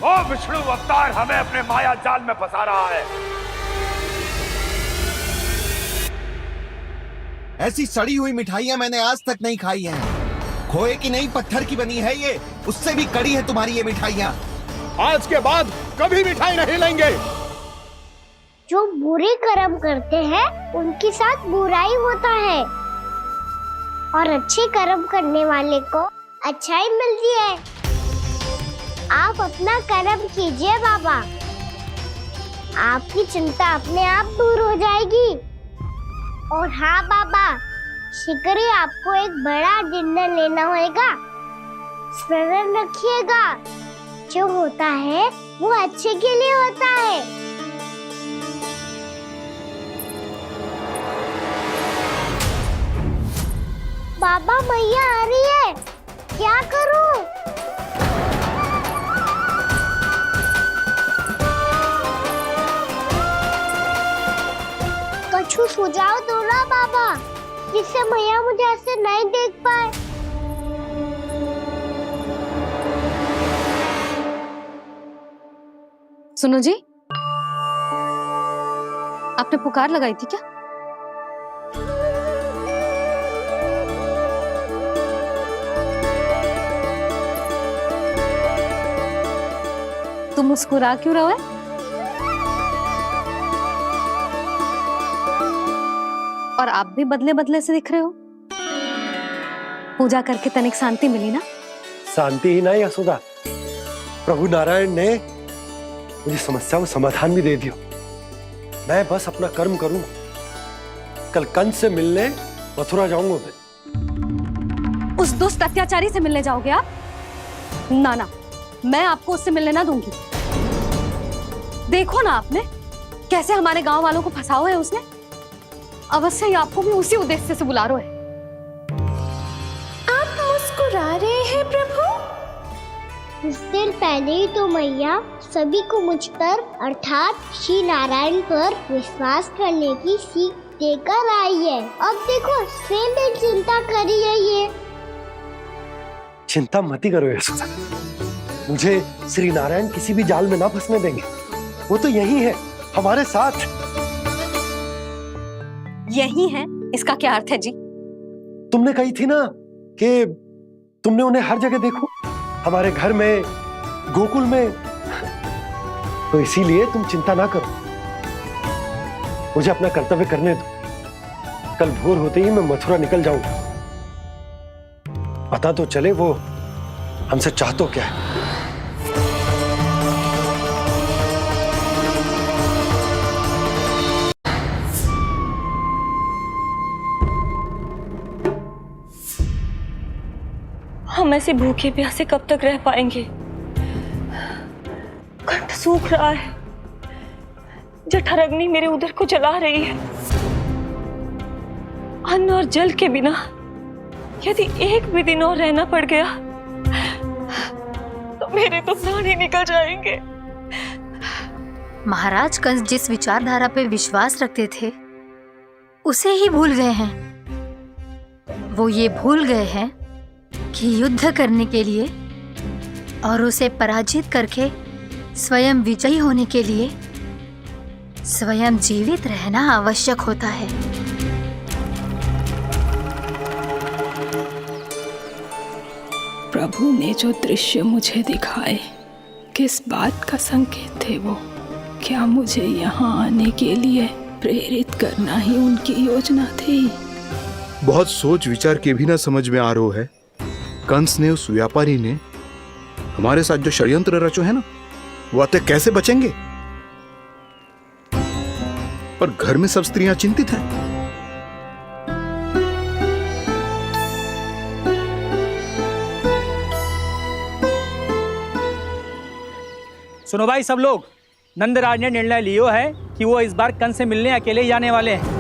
वो विष्णु अवतार हमें अपने माया जाल में फंसा रहा है। ऐसी सड़ी हुई मिठाइयां मैंने आज तक नहीं खाई हैं। खोए की नहीं, पत्थर की बनी है ये, उससे भी कड़ी है तुम्हारी ये मिठाइयां। आज के बाद कभी मिठाई नहीं लेंगे। जो बुरे कर्म करते हैं उनके साथ बुराई होता है, और अच्छे कर्म करने वाले को अच्छाई मिलती है। आप अपना कर्म कीजिए बाबा, आपकी चिंता अपने आप दूर हो जाएगी। और हाँ बाबा, शीघ्र ही आपको एक बड़ा डिनर लेना होगा। स्मरण रखिएगा, जो होता है वो अच्छे के लिए होता है। बाबा मैया आ रही है, क्या करूं? कुछ सुझाव दो ना बाबा, जिससे मैया मुझे ऐसे नहीं देख पाए। सुनो जी, आपने पुकार लगाई थी क्या? तुम मुस्कुरा क्यों रहे हो? और आप भी बदले बदले से दिख रहे हो। पूजा करके तनिक शांति मिली ना? शांति ही नहीं यशोदा, प्रभु नारायण ने मुझे समस्या को समाधान भी दे दिया। मैं बस अपना कर्म करूंगा। कल कंस से मिलने मथुरा जाऊंगा मैं। उस दुष्ट अत्याचारी से मिलने जाओगे आप? ना ना, मैं आपको उससे मिलने ना दूंगी। देखो ना आपने कैसे हमारे गांव वालों को फंसाओ है उसने। अवश्य ही आपको भी उसी उद्देश्य से बुला रहा है। आप मुस्कुरा रहे हैं प्रभु? कुछ देर पहले ही तो मैया सभी को मुझ पर अर्थात श्री नारायण पर विश्वास करने की सीख देकर आई है। अब देखो स्वयं भी चिंता करी है ये। चिंता मत करो यशोदा, मुझे श्री नारायण किसी भी जाल में ना फंसने देंगे। वो तो यही है हमारे साथ। यही है, इसका क्या अर्थ है जी? तुमने कही थी ना कि तुमने उन्हें हर जगह देखो, हमारे घर में, गोकुल में। तो इसीलिए तुम चिंता ना करो, मुझे अपना कर्तव्य करने दो। कल भोर होते ही मैं मथुरा निकल जाऊंगा। पता तो चले वो हमसे चाहतो क्या है। हम ऐसे भूखे प्यासे कब तक रह पाएंगे? कंठ सूख रहा है, जठराग्नि मेरे उदर को जला रही है। अन्न और जल के बिना यदि एक भी दिन और रहना पड़ गया तो मेरे तो प्राण ही निकल जाएंगे। महाराज कंस जिस विचारधारा पे विश्वास रखते थे उसे ही भूल गए हैं। वो ये भूल गए हैं कि युद्ध करने के लिए और उसे पराजित करके स्वयं विजयी होने के लिए स्वयं जीवित रहना आवश्यक होता है। प्रभु ने जो दृश्य मुझे दिखाए, किस बात का संकेत थे वो? क्या मुझे यहाँ आने के लिए प्रेरित करना ही उनकी योजना थी? बहुत सोच विचार के भी ना समझ में आ रहा है। कंस ने, उस व्यापारी ने हमारे साथ जो षड्यंत्र रचो है ना, वो आते कैसे बचेंगे? पर घर में सब स्त्रियां चिंतित हैं। सुनो भाई सब लोग, नंदराज ने निर्णय लियो है कि वो इस बार कंस से मिलने अकेले ही जाने वाले हैं।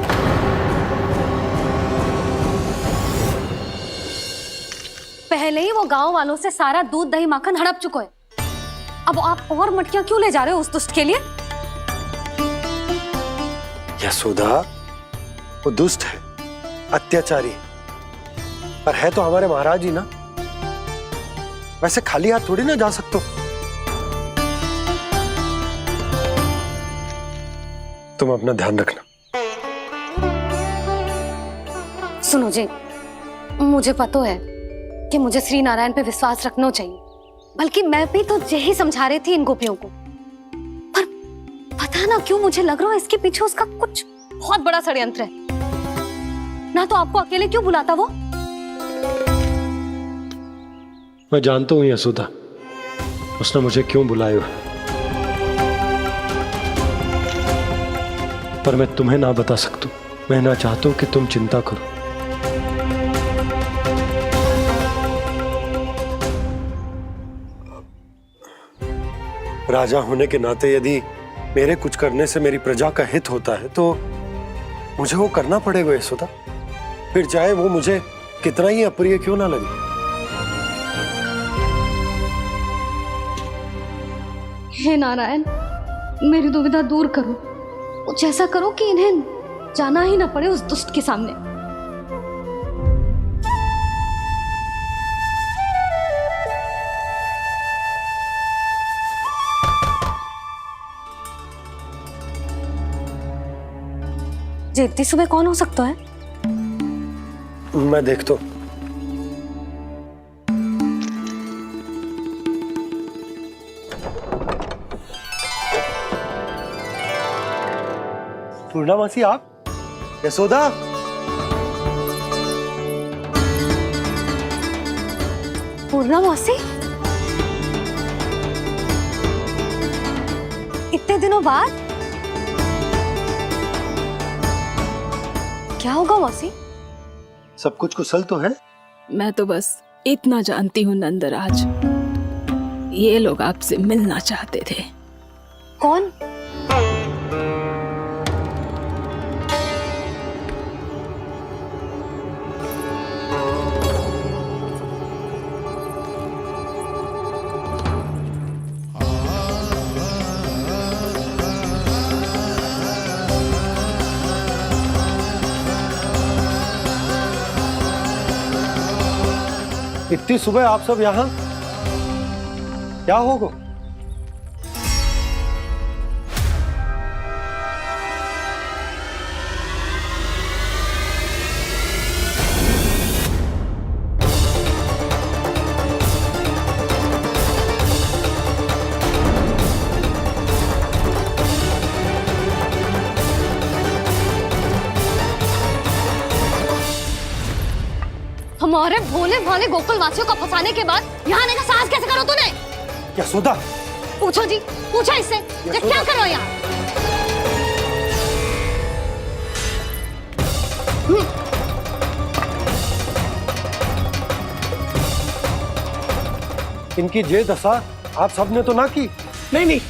पहले ही वो गांव वालों से सारा दूध दही माखन हड़प चुका है। अब आप और मटकियां क्यों ले जा रहे हो उस दुष्ट के लिए? यशोदा, वो दुष्ट है, अत्याचारी, पर है तो हमारे महाराज ही ना। वैसे खाली हाथ थोड़ी ना जा सकते। तुम अपना ध्यान रखना। सुनो जी, मुझे पता है कि मुझे श्री नारायण पे विश्वास रखना चाहिए, बल्कि मैं भी तो यही समझा रही थी इन गोपियों को। पर पता ना क्यों मुझे लग रहा है इसके पीछे उसका कुछ बहुत बड़ा षड्यंत्र है। ना तो आपको अकेले क्यों बुलाता वो? मैं जानता हूँ यशोदा, उसने मुझे क्यों बुलाया, पर मैं तुम्हें ना बता सकता। मैं ना चाहता हूं कि तुम चिंता करो। राजा होने के नाते यदि मेरे कुछ करने से मेरी प्रजा का हित होता है तो मुझे वो करना पड़ेगा यशोदा। फिर चाहे वो मुझे कितना ही अप्रिय क्यों ना लगे, हे नारायण, मेरी दुविधा दूर करो। कुछ ऐसा करो कि इन्हें जाना ही ना पड़े उस दुष्ट के सामने। जी इतनी सुबह कौन हो सकता है? मैं देखता हूं। पूर्णा मासी, आप? यशोदा? पूर्णा मौसी, इतने दिनों बाद? क्या होगा मौसी? सब कुछ कुशल तो है? मैं तो बस इतना जानती हूँ नंदराज, ये लोग आपसे मिलना चाहते थे। कौन? इतनी सुबह आप सब यहाँ? क्या होगा? हमारे भोले भाले गोकुल वासियों को फंसाने के बाद यहाँ आने का साहस कैसे करो तूने? यशोदा! पूछो जी, पूछो इससे, ये क्या करो यहाँ? इनकी ये दशा आप सबने तो ना की? नहीं नहीं,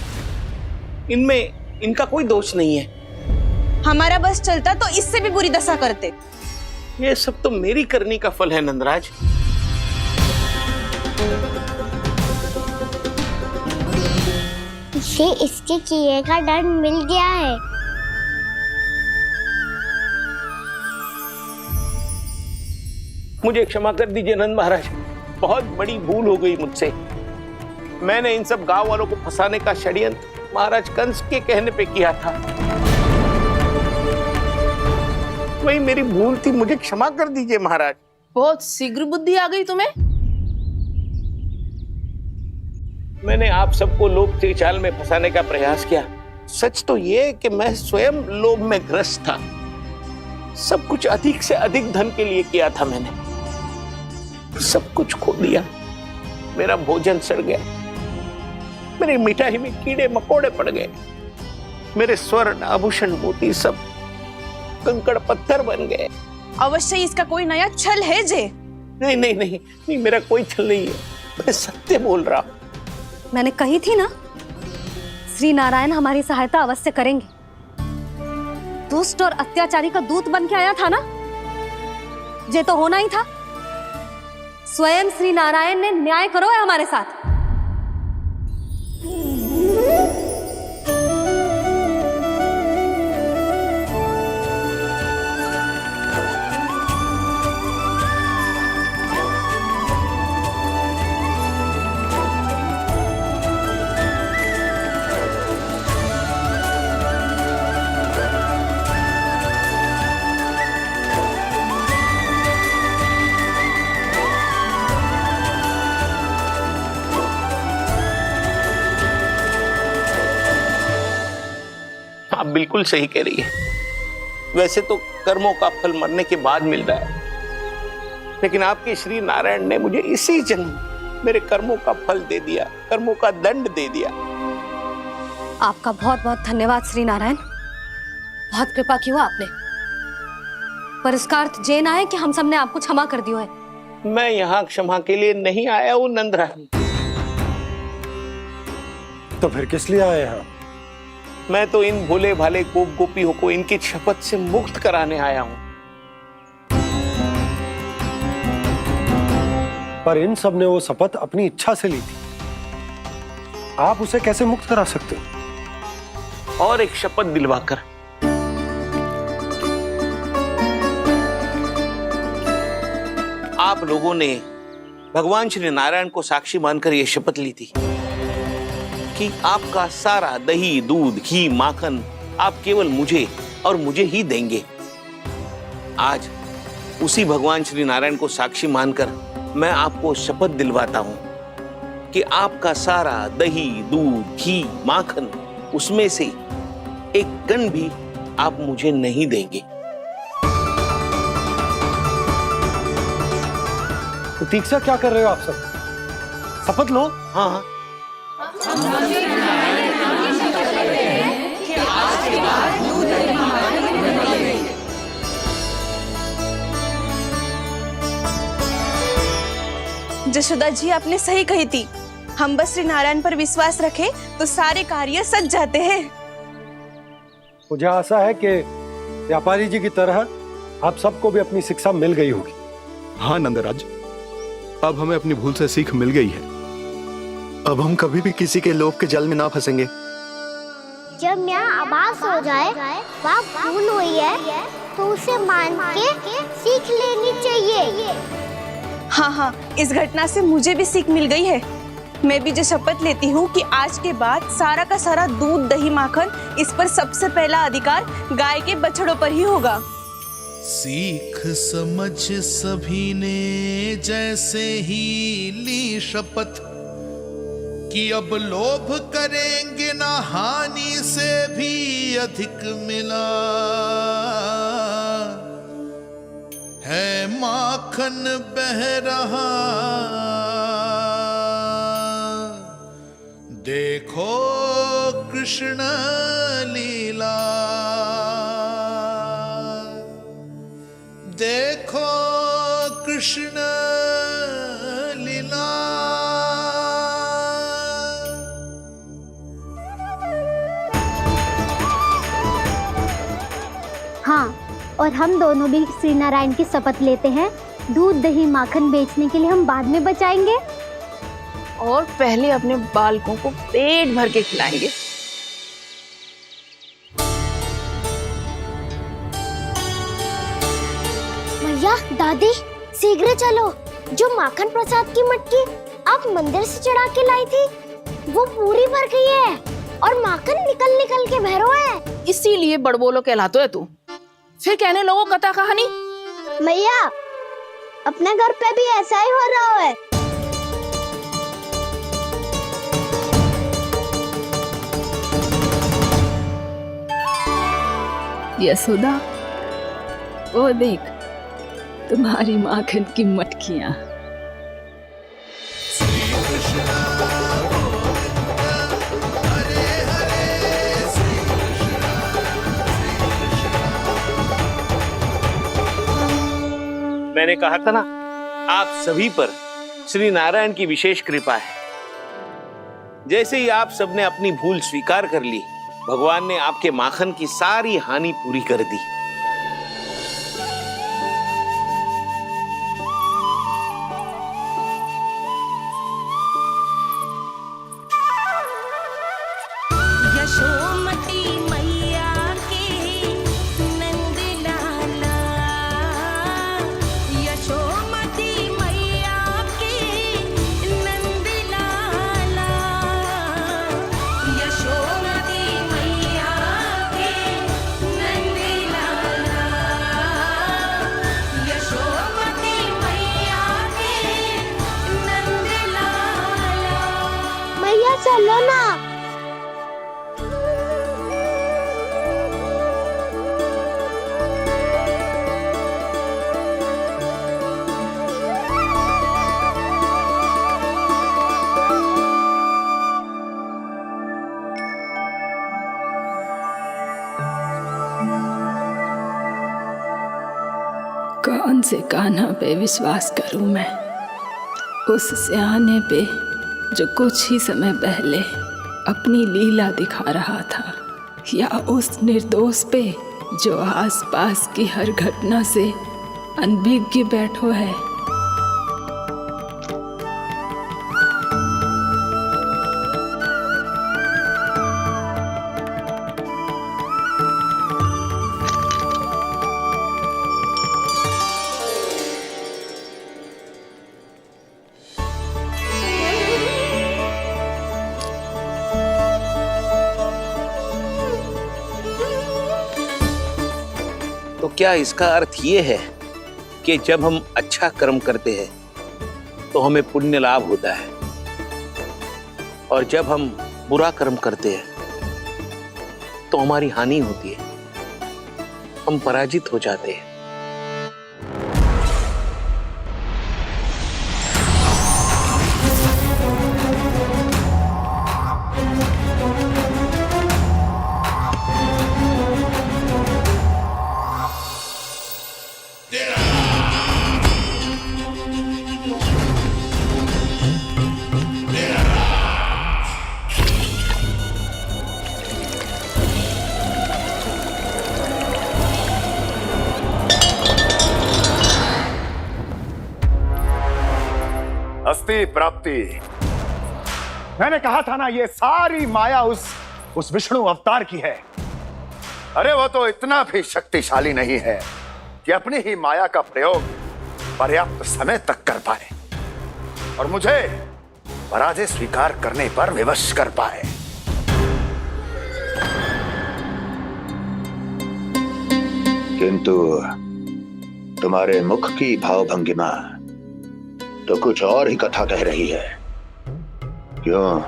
इनमें इनका कोई दोष नहीं है। हमारा बस चलता तो इससे भी बुरी दशा करते। ये सब तो मेरी करनी का फल है नंदराज। इसे इसके किए का डर मिल गया है। मुझे क्षमा कर दीजिए नंद महाराज, बहुत बड़ी भूल हो गई मुझसे। मैंने इन सब गांव वालों को फंसाने का षड्यंत्र महाराज कंस के कहने पे किया था। वही मेरी भूल थी, मुझे क्षमा कर दीजिए महाराज। बहुत शीघ्र बुद्धि आ गई तुम्हें। मैंने आप सबको लोभ के जाल में फंसाने का प्रयास किया। सच तो ये कि मैं स्वयं लोभ में ग्रस्त था। सब कुछ अधिक से अधिक धन के लिए किया था मैंने। सब कुछ खो दिया। मेरा भोजन सड़ गया, मेरी मिठाई में कीड़े मकोड़े पड़ गए, मेरे स्वर्ण आभूषण मोती सब कंकड़ पत्थर बन गए। अवश्य इसका कोई नया छल है जे। नहीं नहीं नहीं नहीं, मेरा कोई छल नहीं है, मैं सत्य बोल रहा हूं। मैंने कही थी ना, श्री नारायण हमारी सहायता अवश्य करेंगे। दुष्ट और अत्याचारी का दूत बन के आया था ना, ये तो होना ही था। स्वयं श्री नारायण ने न्याय करो है हमारे साथ। आप बिल्कुल सही कह रही है। वैसे तो कर्मों का फल मरने के बाद मिल रहा है, लेकिन आपके श्री नारायण ने मुझे इसी जन्म मेरे कर्मों का फल दे दिया, कर्मों का दंड दे दिया। आपका बहुत बहुत धन्यवाद श्री नारायण, बहुत कृपा की हो आपने। पर इसका अर्थ ये ना है कि हम सबने आपको क्षमा कर दिया है। मैं यहाँ क्षमा के लिए नहीं आया हूँ नंदरानी। तो फिर किस लिए आए हैं? मैं तो इन भोले भाले गोप गोपियों को इनकी शपथ से मुक्त कराने आया हूं। पर इन सब ने वो शपथ अपनी इच्छा से ली थी। आप उसे कैसे मुक्त करा सकते हो? और एक शपथ दिलवाकर। आप लोगों ने भगवान श्री नारायण को साक्षी मानकर यह शपथ ली थी कि आपका सारा दही, दूध, घी, माखन आप केवल मुझे और मुझे ही देंगे। आज उसी भगवान श्री नारायण को साक्षी मानकर मैं आपको शपथ दिलवाता हूं कि आपका सारा दही, दूध, घी, माखन उसमें से एक कण भी आप मुझे नहीं देंगे। प्रतीक्षा क्या कर रहे हो आप सब? शपथ लो। हाँ हाँ। जशोदा जी, आपने सही कही थी। हम बस श्री नारायण पर विश्वास रखें तो सारे कार्य सज जाते हैं। मुझे आशा है कि व्यापारी जी की तरह आप सबको भी अपनी शिक्षा मिल गई होगी। हाँ नंदराज, अब हमें अपनी भूल से सीख मिल गई है। अब हम कभी भी किसी के लोभ के जल में ना फंसेंगे। जब मैं आभास हो जाए वहाँ भूल हुई है तो उसे मान के सीख लेनी चाहिए। हाँ हाँ, इस घटना से मुझे भी सीख मिल गई है। मैं भी जो शपथ लेती हूँ कि आज के बाद सारा का सारा दूध, दही, माखन इस पर सबसे पहला अधिकार गाय के बछड़ों पर ही होगा। सीख समझ सभी ने जैसे ही ली शपथ कि अब लोभ करेंगे ना हानि से भी अधिक मिला है, माखन बह रहा देखो कृष्ण लीला, देखो कृष्ण लीला। हाँ, और हम दोनों भी श्री नारायण की शपथ लेते हैं, दूध, दही, माखन बेचने के लिए हम बाद में बचाएंगे और पहले अपने बालकों को पेट भर के खिलाएंगे। भैया, दादी, शीघ्र चलो। जो माखन प्रसाद की मटकी आप मंदिर से चढ़ा के लाई थी वो पूरी भर गई है और माखन निकल निकल के बह रहा है। इसीलिए बड़बोलो कहलाते है तू। फिर कहने लोगों कथा कहानी। भैया, अपने घर पे भी ऐसा ही हो रहा है। यशोदा, वो देख तुम्हारी माखन की मटकियां। मैंने कहा था ना, आप सभी पर श्री नारायण की विशेष कृपा है। जैसे ही आप सबने अपनी भूल स्वीकार कर ली, भगवान ने आपके माखन की सारी हानि पूरी कर दी। यशोमती मैया के नंद लाला, यशोमती मैया के नंद लाला, यशोमती मैया के नंद लाला, यशोमती मैया के नंद लाला। मैया चलो ना। कौन से कान्हा पे विश्वास करूं मैं? उस सियाने पे जो कुछ ही समय पहले अपनी लीला दिखा रहा था, या उस निर्दोष पे जो आसपास की हर घटना से अनभिज्ञ बैठो है। क्या इसका अर्थ ये है कि जब हम अच्छा कर्म करते हैं तो हमें पुण्य लाभ होता है, और जब हम बुरा कर्म करते हैं तो हमारी हानि होती है, हम पराजित हो जाते हैं? अस्ति प्राप्ति। मैंने कहा था ना, ये सारी माया उस विष्णु अवतार की है। अरे वो तो इतना भी शक्तिशाली नहीं है कि अपनी ही माया का प्रयोग पर्याप्त समय तक कर पाए और मुझे पराजय स्वीकार करने पर विवश कर पाए। किंतु तुम्हारे मुख की भावभंगिमा तो कुछ और ही कथा कह रही है। क्यों?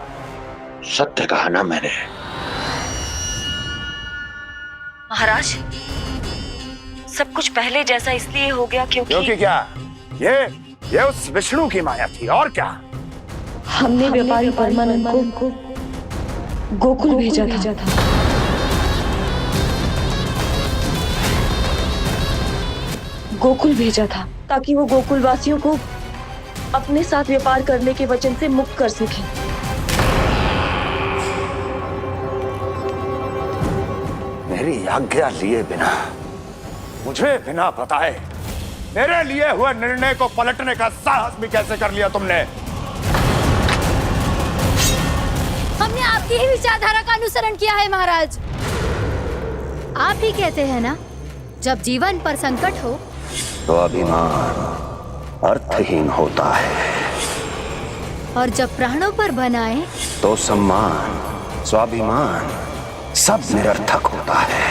सत्य कहा ना मैंने। महाराज, सब कुछ पहले जैसा इसलिए हो गया क्योंकि क्या? ये उस विष्णु की माया थी, और क्या? हमने व्यापारी परमानंद को गोकुल भेजा था। गोकुल भेजा था ताकि वो गोकुल वासियों को अपने साथ व्यापार करने के वचन से मुक्त कर सके। मेरी आज्ञा लिए बिना, मुझे बिना बताए मेरे लिए हुए निर्णय को पलटने का साहस भी कैसे कर लिया तुमने? हमने आपकी ही विचारधारा का अनुसरण किया है महाराज। आप ही कहते हैं ना, जब जीवन पर संकट हो तो अभिमान अर्थहीन होता है, और जब प्राणों पर बनाए तो सम्मान स्वाभिमान सब निरर्थक होता है।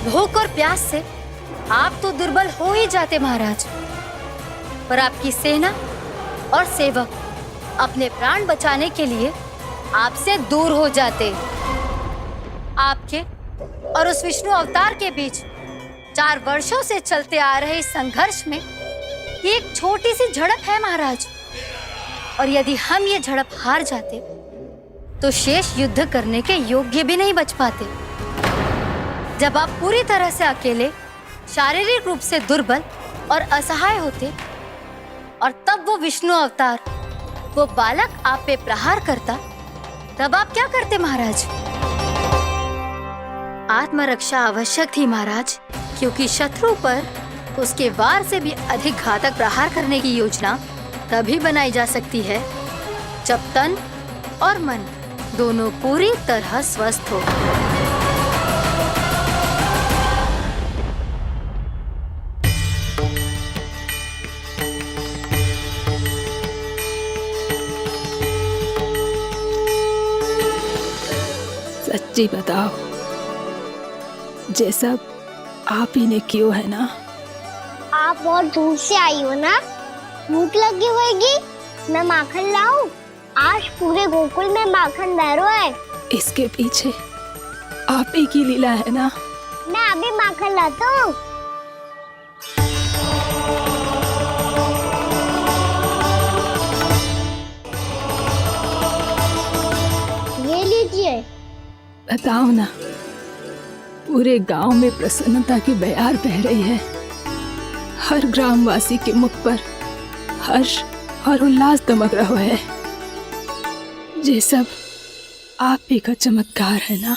भूख और प्यास से आप तो दुर्बल हो ही जाते महाराज, पर आपकी सेना और सेवक अपने प्राण बचाने के लिए आपसे दूर हो जाते। आपके और उस विष्णु अवतार के बीच 4 वर्षों से चलते आ रहे इस संघर्ष में ये एक छोटी सी झड़प है महाराज, और यदि हम ये झड़प हार जाते तो शेष युद्ध करने के योग्य भी नहीं बच पाते। जब आप पूरी तरह से अकेले, शारीरिक रूप से दुर्बल और असहाय होते, और तब वो विष्णु अवतार, वो बालक आप पे प्रहार करता, तब आप क्या करते महाराज? आत्मरक्षा आवश्यक थी महाराज, क्योंकि शत्रु पर उसके वार से भी अधिक घातक प्रहार करने की योजना तभी बनाई जा सकती है जब तन और मन दोनों पूरी तरह स्वस्थ हो। सच्ची बताओ, जैसा आप ही ने किया है ना? आप बहुत दूर से आई हो ना, भूख लगी होगी। मैं माखन लाऊं? आज पूरे गोकुल में माखन बह रहा है। इसके पीछे आप ही की लीला है ना? मैं अभी माखन लाता हूँ। ये लीजिए। बताओ ना, पूरे गांव में प्रसन्नता की बयार बह रही है। हर ग्रामवासी के मुख पर हर्ष और उल्लास दमक रहा है। ये सब आप ही का चमत्कार है ना?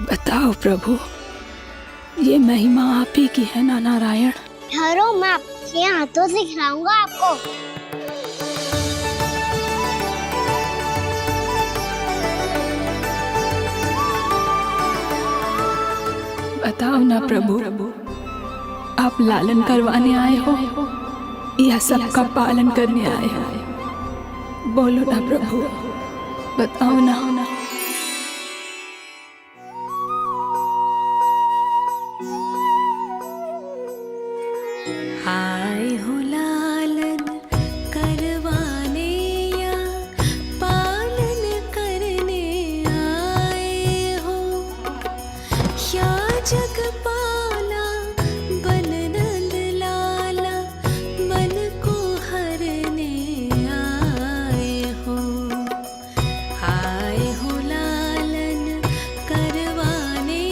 बताओ प्रभु, ये महिमा आप ही की है ना नारायण? ठहरो, मैं आपके हाथों से खिलाऊंगा आपको। बताओ ना प्रभु, आप लालन करवाने आए हो या सबका पालन करने आए हो? बोलो ना प्रभु, बताओ ना। आए हो लालन करवाने या पालन करने आए हो, या जगपाला बन नंद लाला मन को हरने आए हो। आए हो लालन करवाने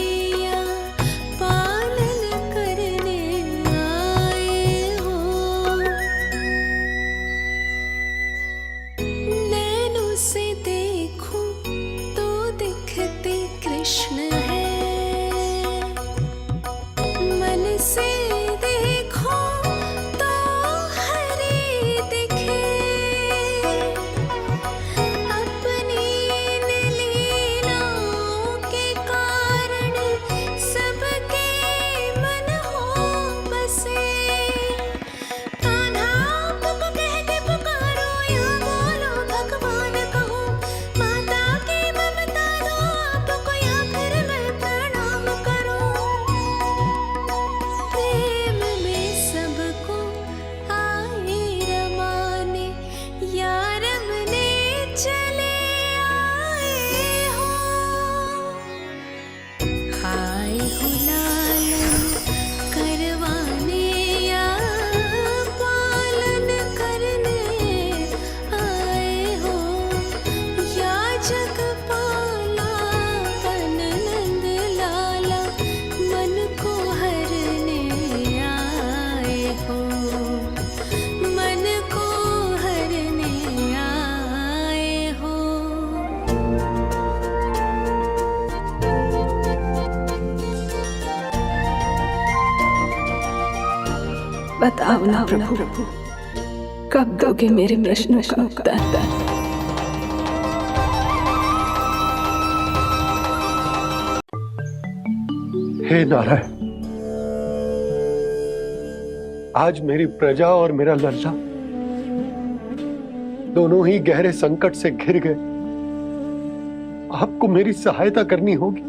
या पालन करने आए हो। नैनों से देखूं तो दिखते कृष्ण है, मन से देखो तो हरि दिखे। अपनी इन लीलाओं के कारण सबके मन हो बसे। कान्हा आपको कह के पुकारो या बोलो भगवान कहो, माता की ममता दो आपको या फिर मैं प्रणाम करूं। प्रेम में सबको आए रमाने, या रमने चले आए हो। आए हो लालन करवाने या पालन करने आए हो, या जगपाला बन नंद लाला मन को हरने आए हो। मन को हरने आए हो। बताओ ना प्रभु, कब दोगे मेरे प्रश्नों का उत्तर? हे नारायण, आज मेरी प्रजा और मेरा लल्ला दोनों ही गहरे संकट से घिर गए। आपको मेरी सहायता करनी होगी।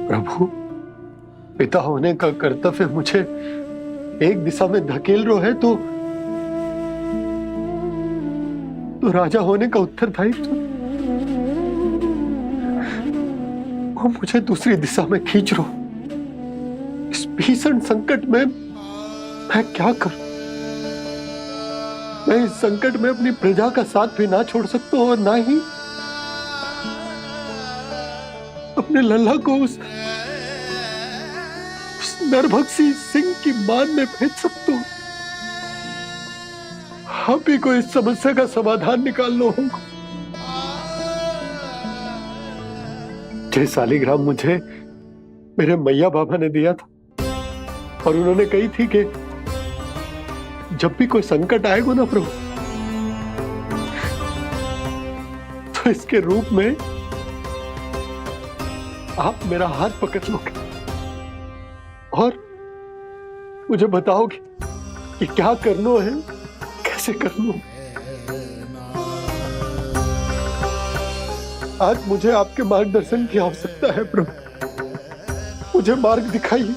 प्रभु, पिता होने का कर्तव्य मुझे एक दिशा में धकेल रो है तो राजा होने का उत्तरदायित्व वो मुझे दूसरी दिशा में खींच रो। इस भीषण संकट में मैं क्या करूं? मैं इस संकट में अपनी प्रजा का साथ भी ना छोड़ सकता हूं और ना ही अपने लल्ला को उस नरभक्षी सिंह की मान में भेज सकता हूं। आप ही को इस समस्या का समाधान निकालना होगा। जय शालिग्राम मुझे मेरे मैया बाबा ने दिया था और उन्होंने कही थी कि जब भी कोई संकट आएगा ना प्रभु, तो इसके रूप में आप मेरा हाथ पकड़ लोगे और मुझे बताओगे कि क्या करना है, कैसे करना है। आज मुझे आपके मार्गदर्शन की आवश्यकता है प्रभु। मुझे मार्ग दिखाइए।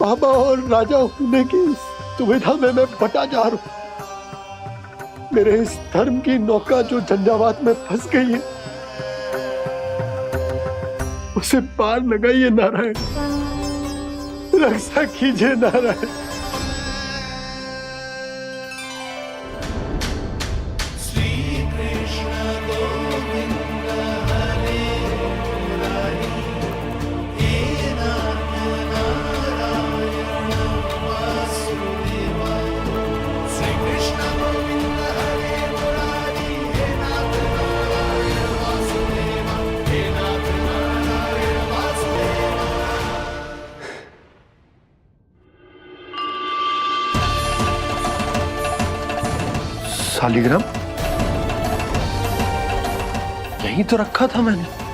बाबा और राजा होने की इस दुविधा में मैं बटा जा रहा हूं। मेरे इस धर्म की नौका जो झंझावात में फंस गई है, उसे पार लगाइए नारायण। रक्षा कीजिए नारायण। शालिग्राम यहीं तो रखा था मैंने।